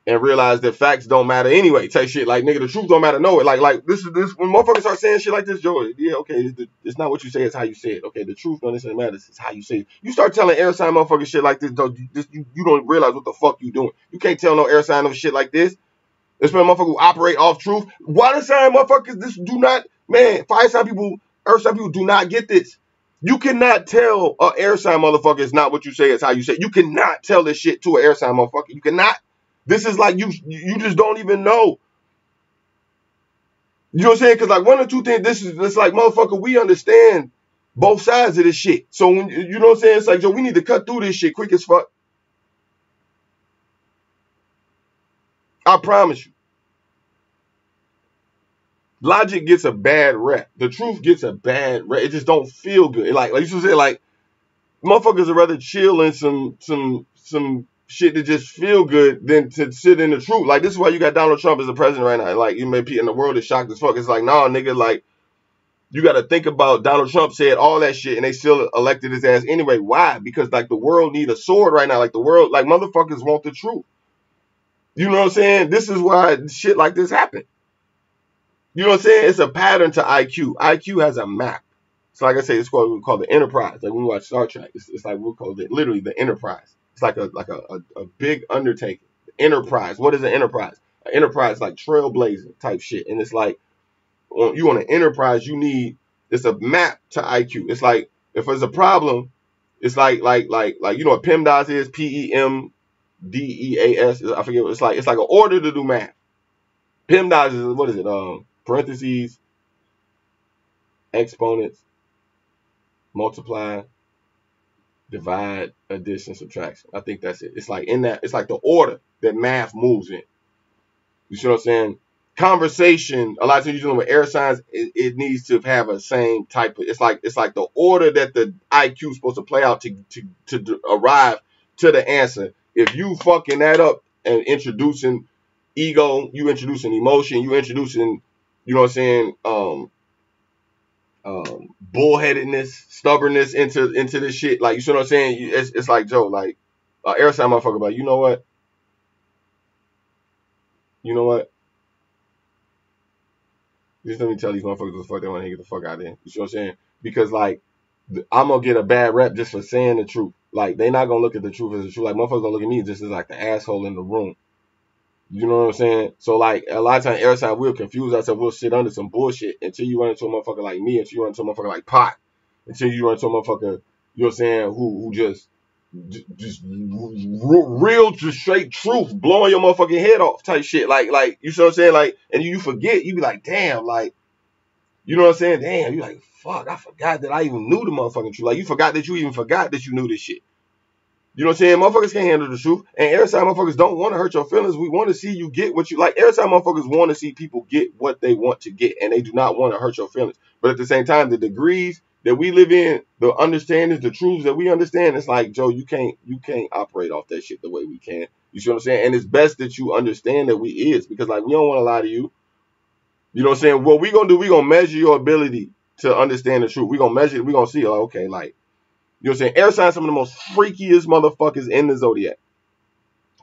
and realize that facts don't matter anyway. Type shit like nigga, the truth don't matter. No, like this when motherfuckers start saying shit like this, Joe. Yeah, okay, it's not what you say, it's how you say it. Okay, the truth don't necessarily matter. It's how you say it. You start telling air sign motherfuckers shit like this, though, you don't realize what the fuck you doing. You can't tell no air sign of shit like this. Especially motherfuckers who operate off truth. Water sign motherfuckers, this do not, man. Fire sign people, earth sign people do not get this. You cannot tell an air sign motherfucker it's not what you say, it's how you say it. You cannot tell this shit to an air sign motherfucker. You cannot. This is like you just don't even know. You know what I'm saying? Because like one or two things, it's like motherfucker, we understand both sides of this shit. So when you know what I'm saying, it's like yo, we need to cut through this shit quick as fuck. I promise you. Logic gets a bad rep. The truth gets a bad rep. It just don't feel good. Like you should say, like motherfuckers would rather chill in some shit that just feel good than to sit in the truth. Like this is why you got Donald Trump as the president right now. Like you may be in the world is shocked as fuck. It's like nah, nigga. Like you got to think about Donald Trump said all that shit and they still elected his ass anyway. Why? Because like the world need a sword right now. Like the world, like motherfuckers want the truth. You know what I'm saying? This is why shit like this happen. You know what I'm saying? It's a pattern to IQ. IQ has a map. So like I say, it's what we call the Enterprise. Like when we watch Star Trek, it's like we call it literally the Enterprise. It's like a big undertaking. Enterprise. What is an enterprise? An enterprise is like trailblazing type shit. And it's like you on an enterprise, you need it's a map to IQ. It's like if there's a problem, it's like you know what PEMDAS is? PEMDEAS. I forget what it's like. It's like an order to do math. PEMDAS is what is it? Parentheses, exponents, multiply, divide, addition, subtraction. I think that's it. It's like in that, it's like the order that math moves in. You see what I'm saying? Conversation, a lot of times you know with air signs, it needs to have a same type of, it's like the order that the IQ is supposed to play out to arrive to the answer. If you fucking that up and introducing ego, you introducing emotion, you introducing, you know what I'm saying, bullheadedness, stubbornness into this shit. Like, you see what I'm saying? It's like, Joe, like, air sign motherfucker, like, you know what? You know what? Just let me tell these motherfuckers the fuck they want to get the fuck out of here. You see what I'm saying? Because, like, I'm going to get a bad rep just for saying the truth. Like, they not going to look at the truth as the truth. Like, motherfuckers going to look at me just as, like, the asshole in the room. You know what I'm saying? So, like, a lot of times, air sign, we'll confuse ourselves. We'll sit under some bullshit until you run into a motherfucker like me, until you run into a motherfucker like Pot, until you run into a motherfucker, you know what I'm saying, who just real, just straight truth, blowing your motherfucking head off type shit. Like, you know what I'm saying? Like, and you forget, you be like, damn, like, you know what I'm saying? Damn, you like, fuck, I forgot that I even knew the motherfucking truth. Like, you forgot that you even forgot that you knew this shit. You know what I'm saying? Motherfuckers can't handle the truth. And every time motherfuckers don't want to hurt your feelings, we want to see you get what you like. Every time motherfuckers want to see people get what they want to get, and they do not want to hurt your feelings. But at the same time, the degrees that we live in, the understandings, the truths that we understand, it's like, Joe, you can't operate off that shit the way we can. You see what I'm saying? And it's best that you understand that we is, because like we don't want to lie to you. You know what I'm saying? What we gonna do, we gonna measure your ability to understand the truth. We gonna measure it, we gonna see, like, okay, like, you know what I'm saying? Air signs some of the most freakiest motherfuckers in the zodiac.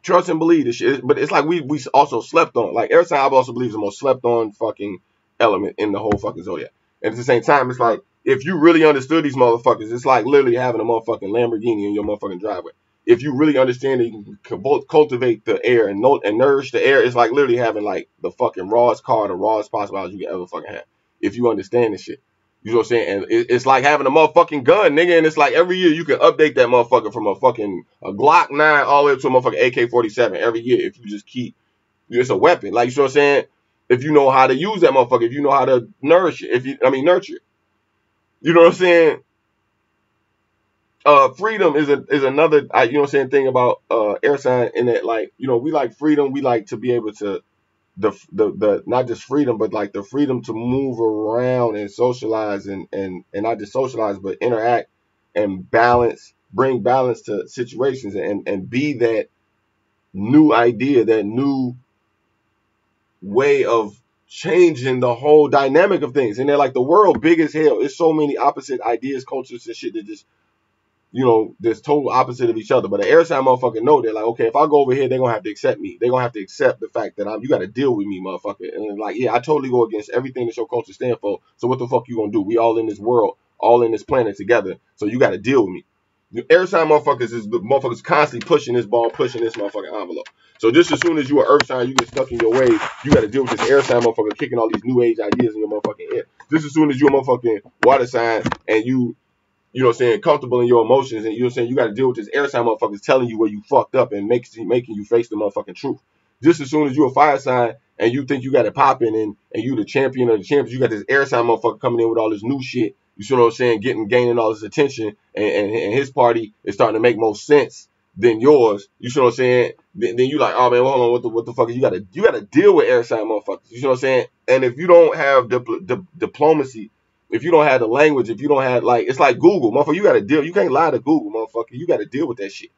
Trust and believe this shit. But it's like we also slept on. Like air sign, I also believe is the most slept on fucking element in the whole fucking zodiac. And at the same time, it's like, if you really understood these motherfuckers, it's like literally having a motherfucking Lamborghini in your motherfucking driveway. If you really understand that you can both cultivate the air and nourish the air, it's like literally having like the fucking rawest car, the rawest possible house you can ever fucking have. If you understand this shit. You know what I'm saying? And it's like having a motherfucking gun, nigga. And it's like every year you can update that motherfucker from a Glock 9 all the way up to a motherfucking AK-47 every year if you just keep, it's a weapon. Like, you know what I'm saying? If you know how to use that motherfucker, if you know how to nourish it, nurture it. You know what I'm saying? freedom is another, you know what I'm saying, thing about air sign, in that, like, you know, we like freedom. We like to be able to, the not just freedom, but like the freedom to move around and socialize, and not just socialize, but interact and balance, bring balance to situations, and be that new idea, that new way of changing the whole dynamic of things. And they're like, the world big as hell. It's so many opposite ideas, cultures, and shit that just, you know, there's total opposite of each other. But the air sign motherfucker know, they're like, okay, if I go over here, they're gonna have to accept me. They're gonna have to accept the fact that you gotta deal with me, motherfucker. And like, yeah, I totally go against everything that your culture stand for. So what the fuck you gonna do? We all in this world, all in this planet together. So you gotta deal with me. The air sign motherfuckers is the motherfuckers constantly pushing this ball, pushing this motherfucking envelope. So just as soon as you are earth sign, you get stuck in your ways, you gotta deal with this air sign motherfucker kicking all these new age ideas in your motherfucking head. Just as soon as you're a motherfucking water sign, and you know what I'm saying, comfortable in your emotions, and you know what I'm saying, you got to deal with this air sign motherfuckers telling you where you fucked up and making you face the motherfucking truth. Just as soon as you a fire sign and you think you got it popping, and you the champion of the champions, you got this air sign motherfucker coming in with all this new shit. You see what I'm saying, gaining all this attention, and his party is starting to make more sense than yours. You see what I'm saying? Then you like, oh man, hold on, what the fuck? You gotta deal with air sign motherfuckers. You see what I'm saying? And if you don't have diplomacy, if you don't have the language, if you don't have, like, it's like Google, motherfucker, you gotta deal. You can't lie to Google, motherfucker. You gotta deal with that shit.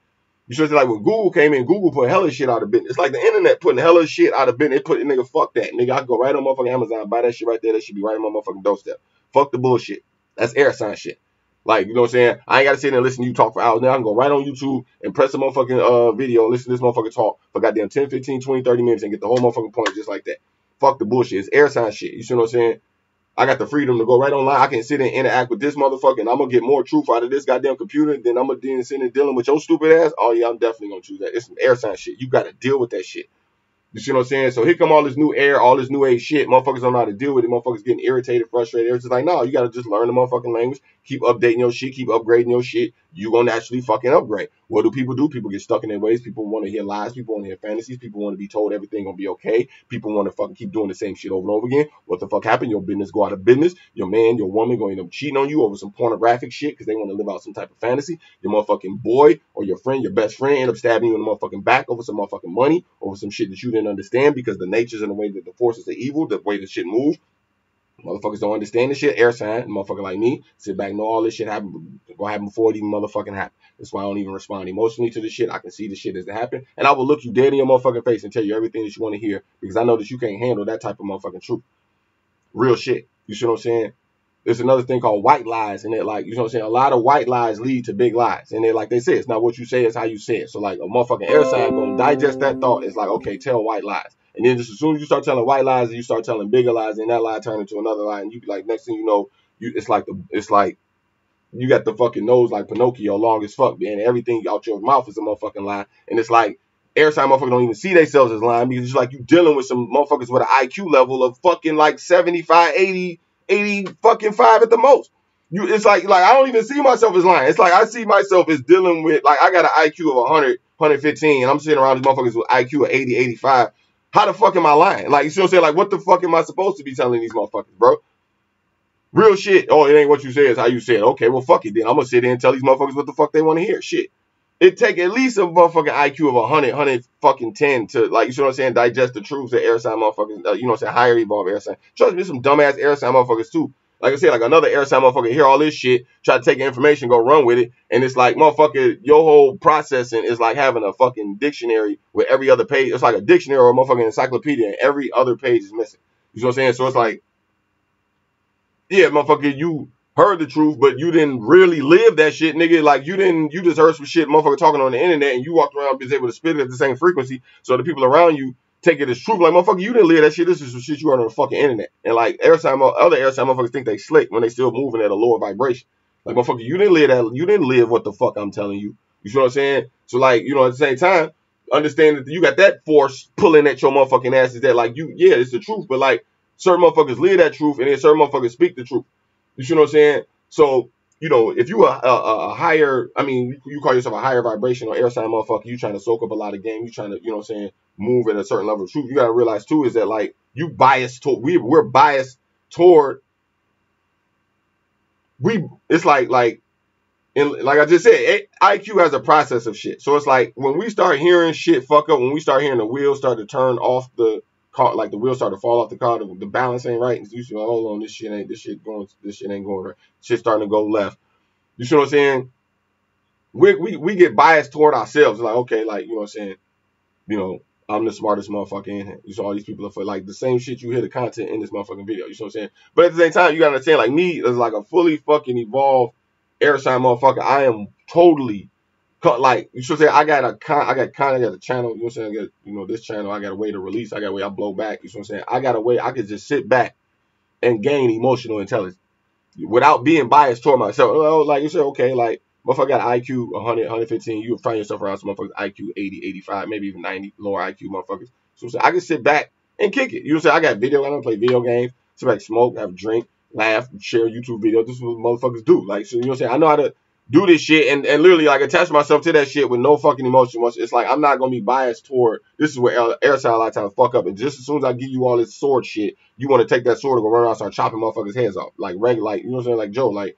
You should say, like, when Google came in, Google put hella shit out of business. It's like the internet putting hella shit out of business. It put, nigga, fuck that. Nigga, I can go right on motherfucking Amazon, buy that shit right there. That should be right on my motherfucking doorstep. Fuck the bullshit. That's air sign shit. Like, you know what I'm saying? I ain't gotta sit there and listen to you talk for hours. Now I can go right on YouTube and press a motherfucking video and listen to this motherfucker talk for goddamn 10, 15, 20, 30 minutes and get the whole motherfucking point just like that. Fuck the bullshit. It's air sign shit. You see what I'm saying? I got the freedom to go right online. I can sit and interact with this motherfucker, and I'm gonna get more truth out of this goddamn computer than I'm gonna sit and dealing with your stupid ass. Oh yeah, I'm definitely gonna choose that. It's some air sign shit. You gotta deal with that shit. You see what I'm saying? So here come all this new air, all this new age shit. Motherfuckers don't know how to deal with it. Motherfuckers getting irritated, frustrated. It's just like, no, you gotta just learn the motherfucking language. Keep updating your shit. Keep upgrading your shit. You gonna naturally fucking upgrade. What do? People get stuck in their ways. People want to hear lies. People want to hear fantasies. People want to be told everything gonna be okay. People want to fucking keep doing the same shit over and over again. What the fuck happened? Your business go out of business. Your man, your woman gonna end up cheating on you over some pornographic shit because they want to live out some type of fantasy. Your motherfucking boy or your friend, your best friend, end up stabbing you in the motherfucking back over some motherfucking money, over some shit that you didn't understand because the natures and the way that the forces are evil, the way the shit moves. Motherfuckers don't understand this shit. Air sign, motherfucker like me, sit back, know all this shit happen, gonna happen before it even motherfucking happen. That's why I don't even respond emotionally to this shit. I can see the shit as it happen, and I will look you dead in your motherfucking face and tell you everything that you want to hear because I know that you can't handle that type of motherfucking truth. Real shit. You see what I'm saying? There's another thing called white lies, and it, like, you know what I'm saying, a lot of white lies lead to big lies, and they, like they say, it's not what you say, it's how you say it. So like a motherfucking air sign gonna digest that thought. It's like, okay, tell white lies, and then just as soon as you start telling white lies and you start telling bigger lies, and that lie turn into another lie, and you be like, next thing you know, it's like you got the fucking nose like Pinocchio, long as fuck, man. Everything out your mouth is a motherfucking lie, and it's like every time motherfuckers don't even see themselves as lying because it's like you dealing with some motherfuckers with an IQ level of fucking like 75, 80 fucking 5 at the most. It's like I don't even see myself as lying. It's like I see myself as dealing with, like, I got an IQ of 100, 115, and I'm sitting around these motherfuckers with IQ of 80, 85. How the fuck am I lying? Like, you see what I'm saying? Like, what the fuck am I supposed to be telling these motherfuckers, bro? Real shit. Oh, it ain't what you say, it's how you say it. Okay, well, fuck it then. I'm gonna sit there and tell these motherfuckers what the fuck they want to hear. Shit. It take at least a motherfucking IQ of 100 fucking 10 to, like, you know what I'm saying, digest the truths that air sign motherfuckers, you know what I'm saying, higher evolved air sign. Trust me, there's some dumbass air sign motherfuckers too. Like I said, like another air sign motherfucker hear all this shit, try to take information, go run with it, and it's like, motherfucker, your whole processing is like having a fucking dictionary with every other page. It's like a dictionary or a motherfucking encyclopedia, and every other page is missing. You know what I'm saying? So it's like, yeah, motherfucker, you heard the truth, but you didn't really live that shit, nigga. Like, you just heard some shit, motherfucker, talking on the internet, and you walked around and was able to spit it at the same frequency, so the people around you take it as truth. Like, motherfucker, you didn't live that shit. This is some shit you heard on the fucking internet. And like, other air time motherfuckers think they slick when they still moving at a lower vibration. Like, motherfucker, you didn't live that. You didn't live what the fuck I'm telling you. You see what I'm saying? So like, you know, at the same time, understand that you got that force pulling at your motherfucking asses that, like, yeah, it's the truth, but like, certain motherfuckers live that truth, and then certain motherfuckers speak the truth. You see what I'm saying? So, you know, if you are a higher, I mean, you call yourself a higher vibration or air sign motherfucker, you trying to soak up a lot of game, you trying to, you know what I'm saying, move at a certain level of truth. You got to realize too is that, like, you biased toward, we're biased toward, it's like And like I just said, IQ has a process of shit. So it's like when we start hearing shit fuck up, when we start hearing the wheels start to turn off the car, like the wheels start to fall off the car, the balance ain't right. And you say, hold on, this shit ain't going right. Shit starting to go left. You see what I'm saying? We get biased toward ourselves. Like, okay, like, you know what I'm saying? You know, I'm the smartest motherfucker in here. You saw all these people are for like the same shit you hear the content in this motherfucking video. You see what I'm saying? But at the same time, you gotta understand, like me as like a fully fucking evolved air sign motherfucker, I am totally like you should say I got a channel, you know what I'm saying? I got, you know, this channel, I got a way to release, I got a way I blow back, you know what I'm saying? I got a way I could just sit back and gain emotional intelligence without being biased toward myself. Like you said, okay, like motherfucker got IQ 100, 115, you find yourself around some motherfuckers IQ 80, 85, maybe even 90, lower IQ motherfuckers. So I can sit back and kick it. You know what I'm saying? I don't play video games, sit back, smoke, have a drink, laugh, share YouTube videos. This is what motherfuckers do. Like, so you know what I'm saying? I know how to do this shit and literally like attach myself to that shit with no fucking emotion. It's like I'm not gonna be biased toward this is where Airsound a lot of times fuck up. And just as soon as I give you all this sword shit, you want to take that sword and go run around and start chopping motherfuckers' heads off. Like regular, like you know what I'm saying, like Joe, like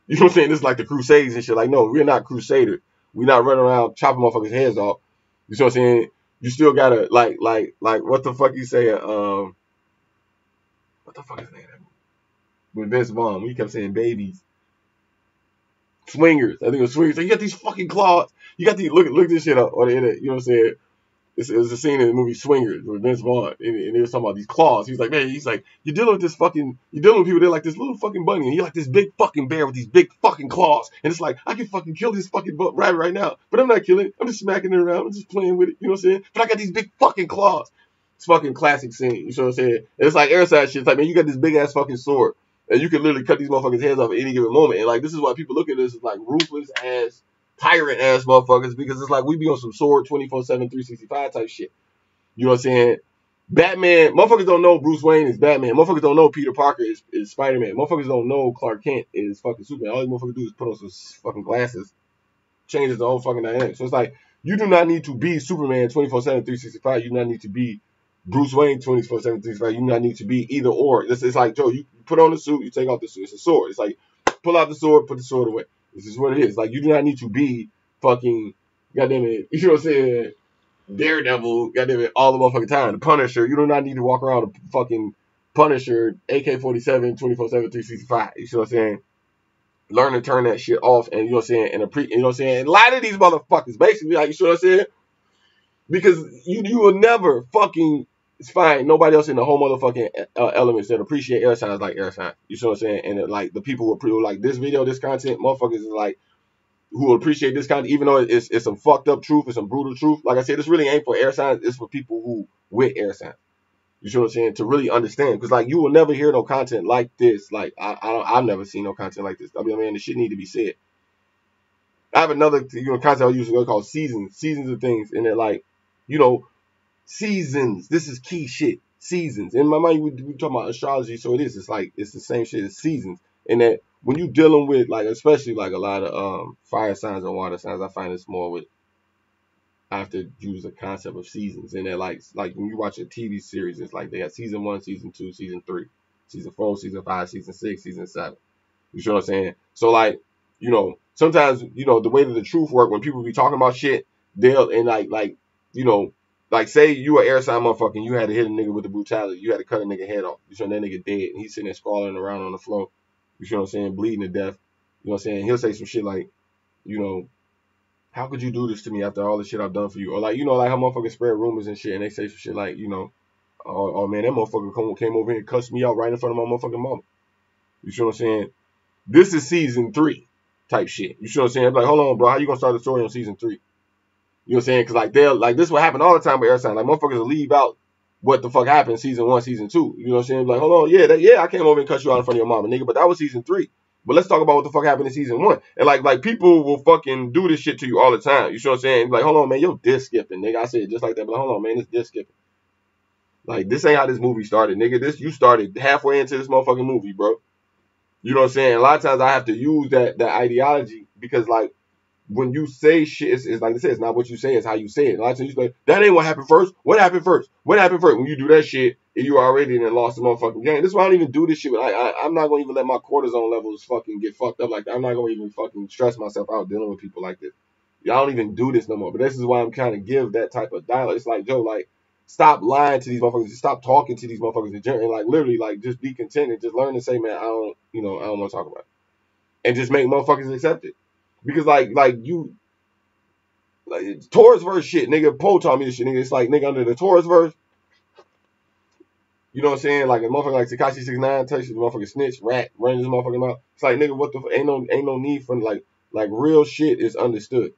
you know what I'm saying? This is like the Crusades and shit. Like, no, we're not crusaders. We're not running around chopping motherfuckers' heads off. You know what I'm saying? You still gotta like what the fuck you saying? What the fuck is that? With Vince Vaughn, we kept saying babies. Swingers. I think it was swingers. So you got these fucking claws. You got these look this shit up on the internet. You know what I'm saying? It's a scene in the movie Swingers with Vince Vaughn, and they was talking about these claws. He's like, man, you're dealing with people. They're like this little fucking bunny, and you're like this big fucking bear with these big fucking claws. And it's like, I can fucking kill this fucking rabbit right now, but I'm not killing it. I'm just smacking it around. I'm just playing with it. You know what I'm saying? But I got these big fucking claws. It's fucking classic scene. You know what I'm saying? And it's like airside shit. It's like, man, you got this big ass fucking sword, and you can literally cut these motherfuckers' heads off at any given moment. And like, this is why people look at this as like ruthless ass, tyrant ass motherfuckers, because it's like we be on some sword 24/7, 365 type shit. You know what I'm saying? Batman, motherfuckers don't know Bruce Wayne is Batman. Motherfuckers don't know Peter Parker is Spider-Man. Motherfuckers don't know Clark Kent is fucking Superman. All these motherfuckers do is put on some fucking glasses. Changes the whole fucking dynamic. So it's like, you do not need to be Superman 24/7, 365. You do not need to be Bruce Wayne 24/7, 365. You do not need to be either or. It's like, Joe, you put on the suit, you take off the suit. It's a sword. It's like, pull out the sword, put the sword away. This is what it is. Like, you do not need to be fucking, goddamn it, you know what I'm saying? Daredevil, goddamn it, all the motherfucking time. The Punisher, you do not need to walk around a fucking Punisher, AK-47, 24/7, 365. You see what I'm saying? Learn to turn that shit off, and you know what I'm saying, and you know what I'm saying, and lie to these motherfuckers, basically, like, you see what I'm saying? Because you will never fucking find nobody else in the whole motherfucking elements that appreciate air signs like air signs. You see what I'm saying? And like the people who like this video, this content, motherfuckers is like, who will appreciate this content, even though it's some fucked up truth, it's some brutal truth. Like I said, this really ain't for air signs. It's for people who with air signs. You see what I'm saying? To really understand, because like you will never hear no content like this. Like I've never seen no content like this. I mean, the shit need to be said. I have another content I use called seasons of things, and they're like, you know, seasons. This is key shit. Seasons. In my mind, we talking about astrology, so it is. It's like it's the same shit as seasons, and that when you dealing with like, especially like a lot of fire signs and water signs, I find it's more with, I have to use the concept of seasons. And they're like when you watch a TV series, it's like they have season 1, season 2, season 3, season 4, season 5, season 6, season 7. You see what I'm saying? So like, you know, sometimes, you know, the way that the truth work, when people be talking about shit, they'll, and like, you know, like say you an air sign motherfucker and you had to hit a nigga with the brutality, you had to cut a nigga head off. You see that nigga dead and he's sitting there sprawling around on the floor. You see what I'm saying? Bleeding to death. You know what I'm saying? He'll say some shit like, you know, how could you do this to me after all the shit I've done for you? Or like, you know, like how motherfuckers spread rumors and shit, and they say some shit like, you know, oh man, that motherfucker came over here and cussed me out right in front of my motherfucking mama. You see what I'm saying? This is season 3 type shit. You see what I'm saying? Like, hold on, bro, how you gonna start the story on season 3? You know what I'm saying? Because like they'll like this will happen all the time with air signs. Like motherfuckers will leave out what the fuck happened season 1, season 2. You know what I'm saying? Like, hold on, yeah, I came over and cut you out in front of your mama, nigga, but that was season 3. But let's talk about what the fuck happened in season 1. And like people will fucking do this shit to you all the time. You see what I'm saying? Like, hold on, man, you're disc skipping, nigga. I said it just like that, but hold on, man, it's disc skipping. Like, this ain't how this movie started, nigga. You started halfway into this motherfucking movie, bro. You know what I'm saying? A lot of times I have to use that ideology because, like, when you say shit, it's like I said, it's not what you say, it's how you say it. A lot of times you say, that ain't what happened first. What happened first? What happened first? When you do that shit, you already done lost the motherfucking game. This is why I don't even do this shit. I'm not gonna even let my cortisone levels fucking get fucked up like that. I'm not gonna even fucking stress myself out dealing with people like this. Y'all don't even do this no more. But this is why I'm kind of give that type of dialogue. It's like, Joe, like, stop lying to these motherfuckers. Just stop talking to these motherfuckers in general. And like, literally, like, just be content and just learn to say, man, I don't want to talk about it. And just make motherfuckers accept it. Because like Taurus verse shit, nigga. Poe taught me this shit, nigga. It's like, nigga, under the Taurus verse, you know what I'm saying? Like a motherfucker like Tekashi 6ix9ine touches the motherfucker snitch, rat, running his motherfucking mouth. It's like, nigga, what the ain't no need for like real shit is understood.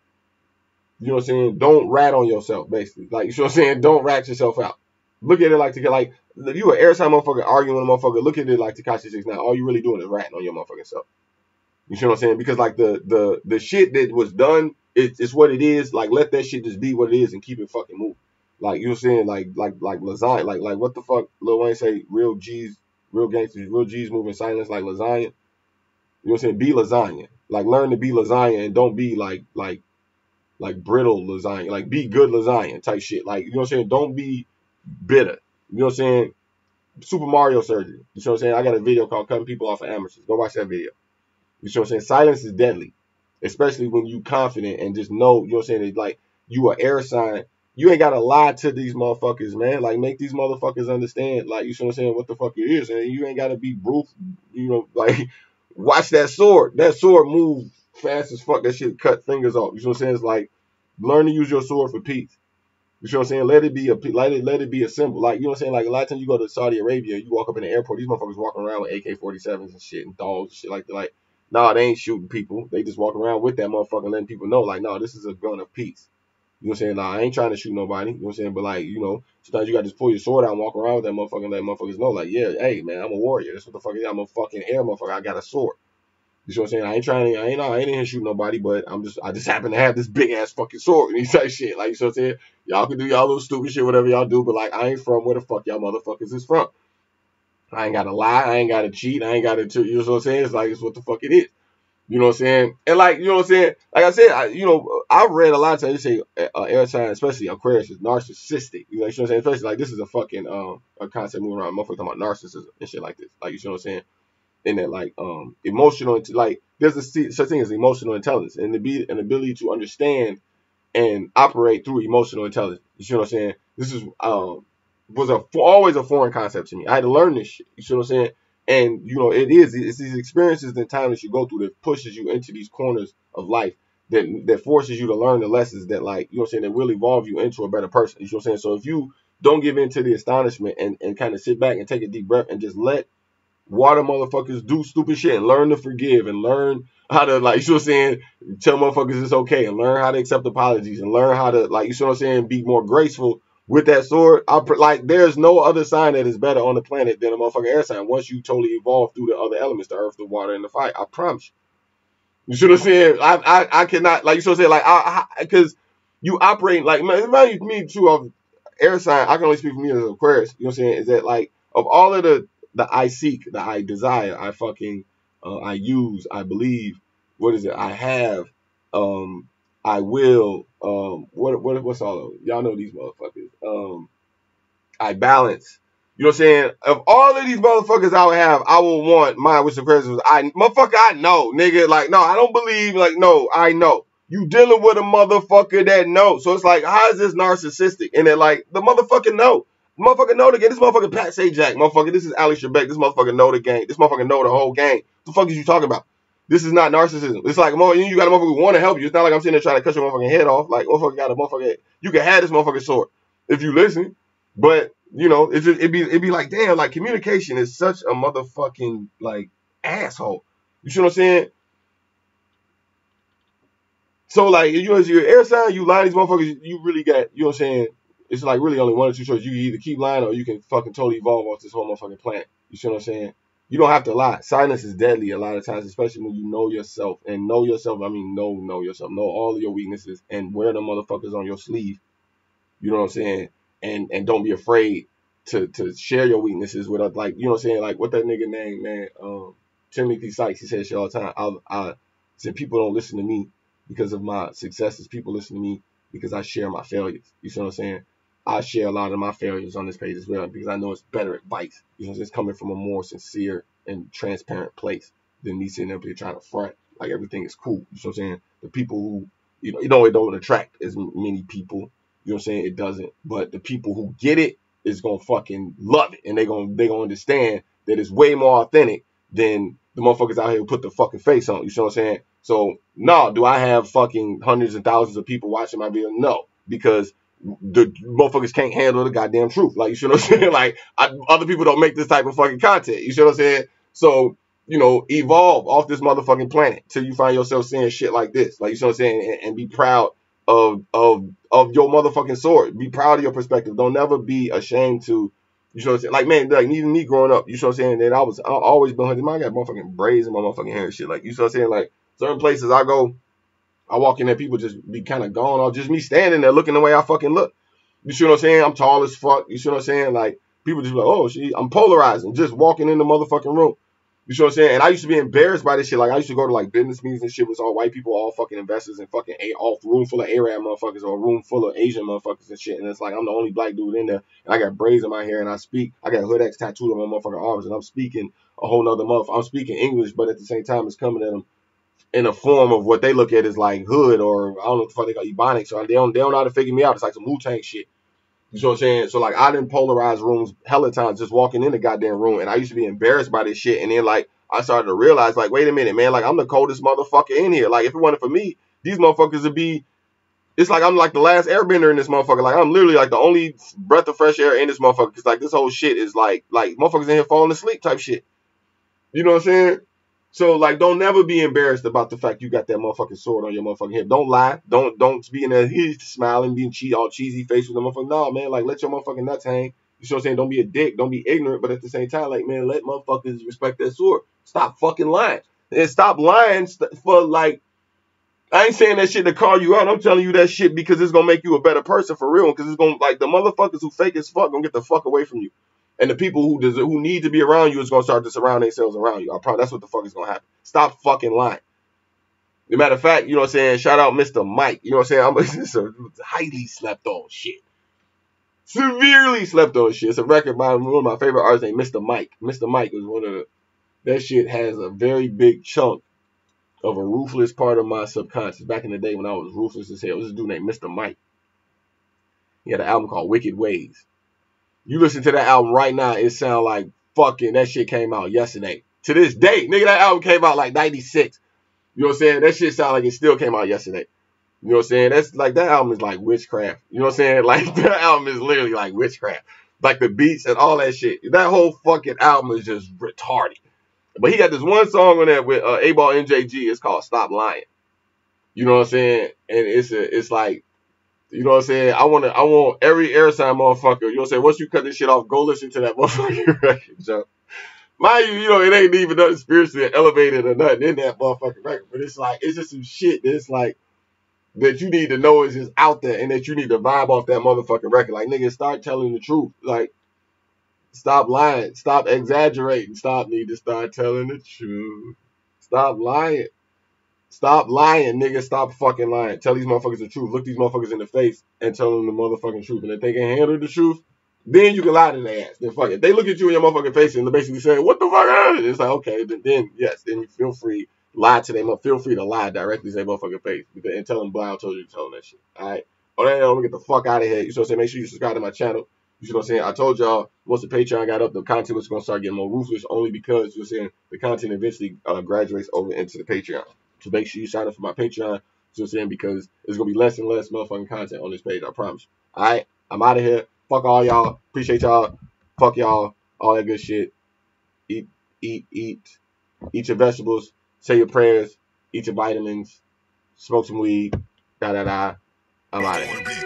You know what I'm saying? Don't rat on yourself, basically. Like, you know what I'm saying? Don't rat yourself out. Look at it like if you an airtime motherfucker arguing with a motherfucker, look at it like Tekashi 6ix9ine. All you really doing is ratting on your motherfucking self. You see what I'm saying? Because like the shit that was done, it's what it is. Like, let that shit just be what it is and keep it fucking moving. Like, you know what I'm saying? Like lasagna. Like what the fuck Lil Wayne say? Real G's, real gangsters, real G's moving silence like lasagna. You know what I'm saying? Be lasagna. Like, learn to be lasagna and don't be like brittle lasagna. Like, be good lasagna type shit. Like, you know what I'm saying? Don't be bitter. You know what I'm saying? Super Mario surgery. You know what I'm saying? I got a video called Cutting People Off of Amateurs. Go watch that video. You know what I'm saying? Silence is deadly. Especially when you confident and just know, you know what I'm saying? It's like, you are air sign. You ain't got to lie to these motherfuckers, man. Like, make these motherfuckers understand, like, you know what I'm saying, what the fuck it is. And you ain't got to be brutal, you know, like, watch that sword. That sword move fast as fuck. That shit cut fingers off. You know what I'm saying? It's like, learn to use your sword for peace. You know what I'm saying? Let it be a symbol. Like, you know what I'm saying? Like, a lot of times you go to Saudi Arabia, you walk up in the airport, these motherfuckers walking around with AK-47s and shit and dogs and shit like that. Like, nah, they ain't shooting people. They just walk around with that motherfucker letting people know, like, nah, this is a gun of peace. You know what I'm saying? Nah, I ain't trying to shoot nobody. You know what I'm saying? But, like, you know, sometimes you got to just pull your sword out and walk around with that motherfucker and let motherfuckers know, like, yeah, hey, man, I'm a warrior. That's what the fuck is. I'm a fucking air motherfucker. I got a sword. You know what I'm saying? I ain't in here shooting nobody, but I just happen to have this big ass fucking sword and these type shit. Like, you know what I'm saying? Y'all can do y'all little stupid shit, whatever y'all do, but like, I ain't from where the fuck y'all motherfuckers is from. I ain't gotta lie, I ain't gotta cheat, I ain't gotta, you know what I'm saying? It's like, it's what the fuck it is. You know what I'm saying? And like, you know what I'm saying? Like I said, I've read a lot of times they say air sign, especially Aquarius, is narcissistic. You know what I'm saying? Especially like, this is a fucking a concept moving around, motherfuckers talking about narcissism and shit like this. Like, you know what I'm saying? And that like emotional, like, there's such thing as emotional intelligence and to be an ability to understand and operate through emotional intelligence. You know what I'm saying? This is was always a foreign concept to me. I had to learn this shit. You know what I'm saying? And you know, it's these experiences and time that you go through that pushes you into these corners of life that forces you to learn the lessons that, like, you know what I'm saying, that will evolve you into a better person. You know what I'm saying? So if you don't give in to the astonishment and kind of sit back and take a deep breath and just let water motherfuckers do stupid shit and learn to forgive and learn how to, like, you know what I'm saying, tell motherfuckers it's okay and learn how to accept apologies and learn how to, like, you know what I'm saying, be more graceful with that sword. Like, there's no other sign that is better on the planet than a motherfucking air sign once you totally evolve through the other elements, the earth, the water, and the fire. I promise you. You see what I'm saying? I cannot, like, you see what I'm saying, like, because you operate, like, man, me too, of air sign, I can only speak for me as Aquarius, you know what I'm saying, is that, like, of all of the I seek, the I desire, I fucking, I use, I believe, what is it, I have, I will, what's all of them? Y'all know these motherfuckers, I balance. You know what I'm saying? Of all of these motherfuckers I would have, I would want mine, which the question was, motherfucker, I know, nigga. Like, no, I don't believe, like, no, I know. You dealing with a motherfucker that knows. So it's like, how is this narcissistic? And then, like, the motherfucker know. Motherfucker know the game. This motherfucker Pat Sajak. Motherfucker, this is Alex Trebek. This motherfucker know the game. This motherfucker know the whole game. What the fuck is you talking about? This is not narcissism. It's like, you got a motherfucker who want to help you. It's not like I'm sitting there trying to cut your motherfucking head off. Like, motherfucker got a motherfucker. You can have this motherfucking sword if you listen. But, you know, it'd be like, damn, like, communication is such a motherfucking, like, asshole. You see what I'm saying? So, like, you as your air sign, you lie to these motherfuckers, you really got, you know what I'm saying? It's like really only one or two choices. You can either keep lying or you can fucking totally evolve off this whole motherfucking planet. You see what I'm saying? You don't have to lie. Silence is deadly a lot of times, especially when you know yourself. And know yourself, I mean, know yourself. Know all of your weaknesses and wear the motherfuckers on your sleeve. You know what I'm saying? And don't be afraid to share your weaknesses with, like, you know what I'm saying? Like, what that nigga name, man? Timothy Sykes, he says shit all the time. I said, people don't listen to me because of my successes. People listen to me because I share my failures. You see what I'm saying? I share a lot of my failures on this page as well because I know it's better advice. You know, it's coming from a more sincere and transparent place than me sitting up here trying to front like everything is cool. You know what I'm saying? The people who, it don't attract as many people. You know what I'm saying? It doesn't. But the people who get it is gonna fucking love it, and they gonna understand that it's way more authentic than the motherfuckers out here who put the fucking face on. You know what I'm saying? So no, do I have fucking hundreds and thousands of people watching my video? No, because the motherfuckers can't handle the goddamn truth. Like, you know what I'm saying? Like, other people don't make this type of fucking content. You know what I'm saying? So, evolve off this motherfucking planet till you find yourself saying shit like this. Like, you know what I'm saying? And be proud of your motherfucking sword. Be proud of your perspective. Don't never be ashamed to, you know what I'm saying? Like, man, like, even me growing up, you know what I'm saying? That I always been hunting. I got motherfucking braids in my motherfucking hair and shit. Like, you know what I'm saying? Like, certain places I go, I walk in there, people just be kind of gone, or just me standing there looking the way I fucking look. You see what I'm saying? I'm tall as fuck. You see what I'm saying? Like, people just be like, oh, I'm polarizing just walking in the motherfucking room. You see what I'm saying? And I used to be embarrassed by this shit. Like, I used to go to, like, business meetings and shit with all white people, all fucking investors, and fucking all room full of Arab motherfuckers or a room full of Asian motherfuckers and shit. And it's like, I'm the only black dude in there. And I got braids in my hair, and I got Hood X tattooed on my motherfucking arms, and I'm speaking a whole nother motherfucker. I'm speaking English, but at the same time, it's coming at them in a form of what they look at as like hood, or I don't know what the fuck they call Ebonics, or they don't know how to figure me out. It's like some Wu-Tang shit. You know what I'm saying? So like, I didn't polarize rooms hella times just walking in the goddamn room, and I used to be embarrassed by this shit. And then like, I started to realize, like, wait a minute, man, like, I'm the coldest motherfucker in here. Like, if it wasn't for me, these motherfuckers would be, it's like I'm like the last airbender in this motherfucker. Like, I'm literally like the only breath of fresh air in this motherfucker, because like, this whole shit is like motherfuckers in here falling asleep type shit. You know what I'm saying? So like, don't never be embarrassed about the fact you got that motherfucking sword on your motherfucking head. Don't lie. Don't be in there smiling, being all cheesy face with the motherfucker. No, man, like, let your motherfucking nuts hang. You know what I'm saying? Don't be a dick. Don't be ignorant. But at the same time, like, man, let motherfuckers respect that sword. Stop fucking lying. And stop lying for, like, I ain't saying that shit to call you out. I'm telling you that shit because it's gonna make you a better person for real. Because it's gonna, like, the motherfuckers who fake as fuck gonna get the fuck away from you. And the people who need to be around you is going to start to surround themselves around you. I promise that's what the fuck is going to happen. Stop fucking lying. As a matter of fact, you know what I'm saying? Shout out Mr. Mike. You know what I'm saying? It's a highly slept on shit. Severely slept on shit. It's a record by one of my favorite artists named Mr. Mike. Mr. Mike was one of the, that shit has a very big chunk of a ruthless part of my subconscious. Back in the day when I was ruthless as hell, it was this dude named Mr. Mike. He had an album called Wicked Ways. You listen to that album right now, it sound like fucking that shit came out yesterday. To this day, nigga, that album came out like 96. You know what I'm saying? That shit sound like it still came out yesterday. You know what I'm saying? That's like, that album is like witchcraft. You know what I'm saying? Like, that album is literally like witchcraft. Like the beats and all that shit. That whole fucking album is just retarded. But he got this one song on there with A-Ball NJG. It's called Stop Lying. You know what I'm saying? And it's like, you know what I'm saying? I want every air sign motherfucker, you know what I'm saying? Once you cut this shit off, go listen to that motherfucking record, Joe. Mind you, it ain't even nothing spiritually elevated or nothing in that motherfucking record. But it's like, it's just some shit that's like, that you need to know is just out there, and that you need to vibe off that motherfucking record. Like, nigga, start telling the truth. Like, stop lying. Stop exaggerating. Start telling the truth. Stop lying. Stop lying, nigga. Stop fucking lying. Tell these motherfuckers the truth. Look these motherfuckers in the face and tell them the motherfucking truth. And if they can handle the truth, then you can lie to their ass. Then fuck it. They look at you in your motherfucking face and they're basically saying, what the fuck? It's like, okay, then yes, then you feel free. Lie to them. Feel free to lie directly to their motherfucking face and tell them Blau told you to tell them that shit. All right. Oh, then I'm gonna get the fuck out of here. You know what I'm saying? Make sure you subscribe to my channel. You know what I'm saying? I told y'all once the Patreon got up, the content was gonna start getting more ruthless, only because you know what I'm saying, the content eventually graduates over into the Patreon. So make sure you sign up for my Patreon, you know what I'm saying, because there's gonna be less and less motherfucking content on this page, I promise you. Alright, I'm out of here. Fuck all y'all. Appreciate y'all. Fuck y'all. All that good shit. Eat your vegetables. Say your prayers. Eat your vitamins. Smoke some weed. I'm out of here.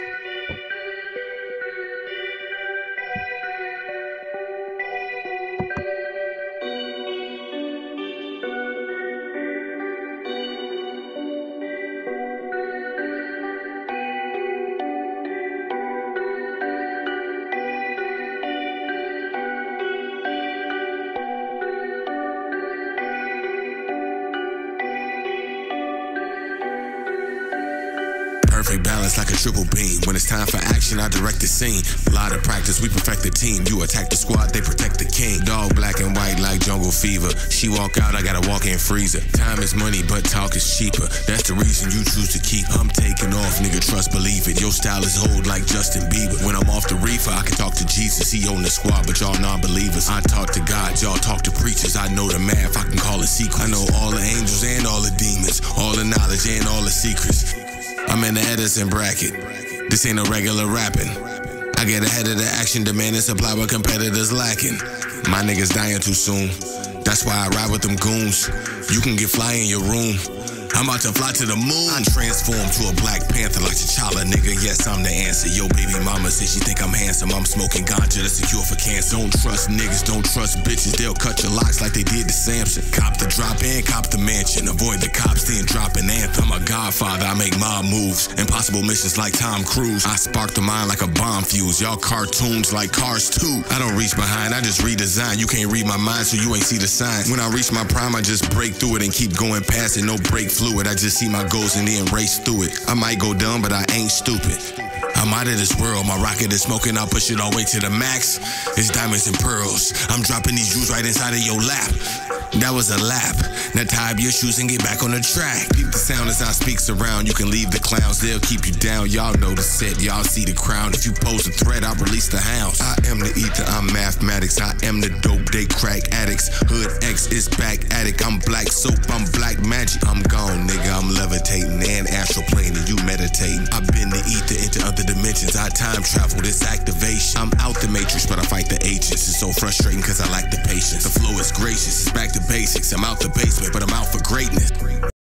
perfect balance like a triple beam. When it's time for action, I direct the scene. A lot of practice, we perfect the team. You attack the squad, they protect the king. Dog black and white like jungle fever. She walk out, I gotta walk in freezer. Time is money, but talk is cheaper. That's the reason you choose to keep. I'm taking off, nigga, trust, believe it. Your style is hold like Justin Bieber. When I'm off the reefer, I can talk to Jesus. He on the squad, but y'all non-believers. I talk to God, y'all talk to preachers. I know the math, I can call it secret. I know all the angels and all the demons, all the knowledge and all the secrets. I'm in the Edison bracket. This ain't no regular rapping. I get ahead of the action, demand and supply what competitors lacking. My niggas dying too soon. That's why I ride with them goons. You can get fly in your room. I'm about to fly to the moon. I transform to a Black Panther like T'Challa, nigga. Yes, I'm the answer. Yo, baby mama says she think I'm handsome. I'm smoking ganja that's a cure for cancer. Don't trust niggas, don't trust bitches. They'll cut your locks like they did to Samson. Cop the drop and cop the mansion. Avoid the cops, then drop an anthem. I'm a godfather, I make mob moves. Impossible missions like Tom Cruise. I spark the mind like a bomb fuse. Y'all cartoons like Cars 2. I don't reach behind, I just redesign. You can't read my mind, so you ain't see the signs. When I reach my prime, I just break through it and keep going past it. No break fluid, I just see my goals and then race through it. I might go dumb, but I ain't stupid. I'm out of this world, my rocket is smoking, I'll push it all the way to the max. It's diamonds and pearls, I'm dropping these jewels right inside of your lap. That was a lap. Now tie up your shoes and get back on the track. Keep the sound as I speaks around. You can leave the clowns, they'll keep you down. Y'all know the set, y'all see the crown. If you pose a threat, I'll release the hounds. I am the ether, I'm mathematics. I am the dope, they crack addicts. Hood X is back addict. I'm black soap, I'm black magic. I'm gone, nigga, I'm levitating and astral planing. You meditating. I've been the ether into other dimensions. I time travel, this activation. I'm out the matrix, but I fight the agents. It's so frustrating cause I lack the patience. The flow is gracious, it's back to basics. I'm out the basement, but I'm out for greatness.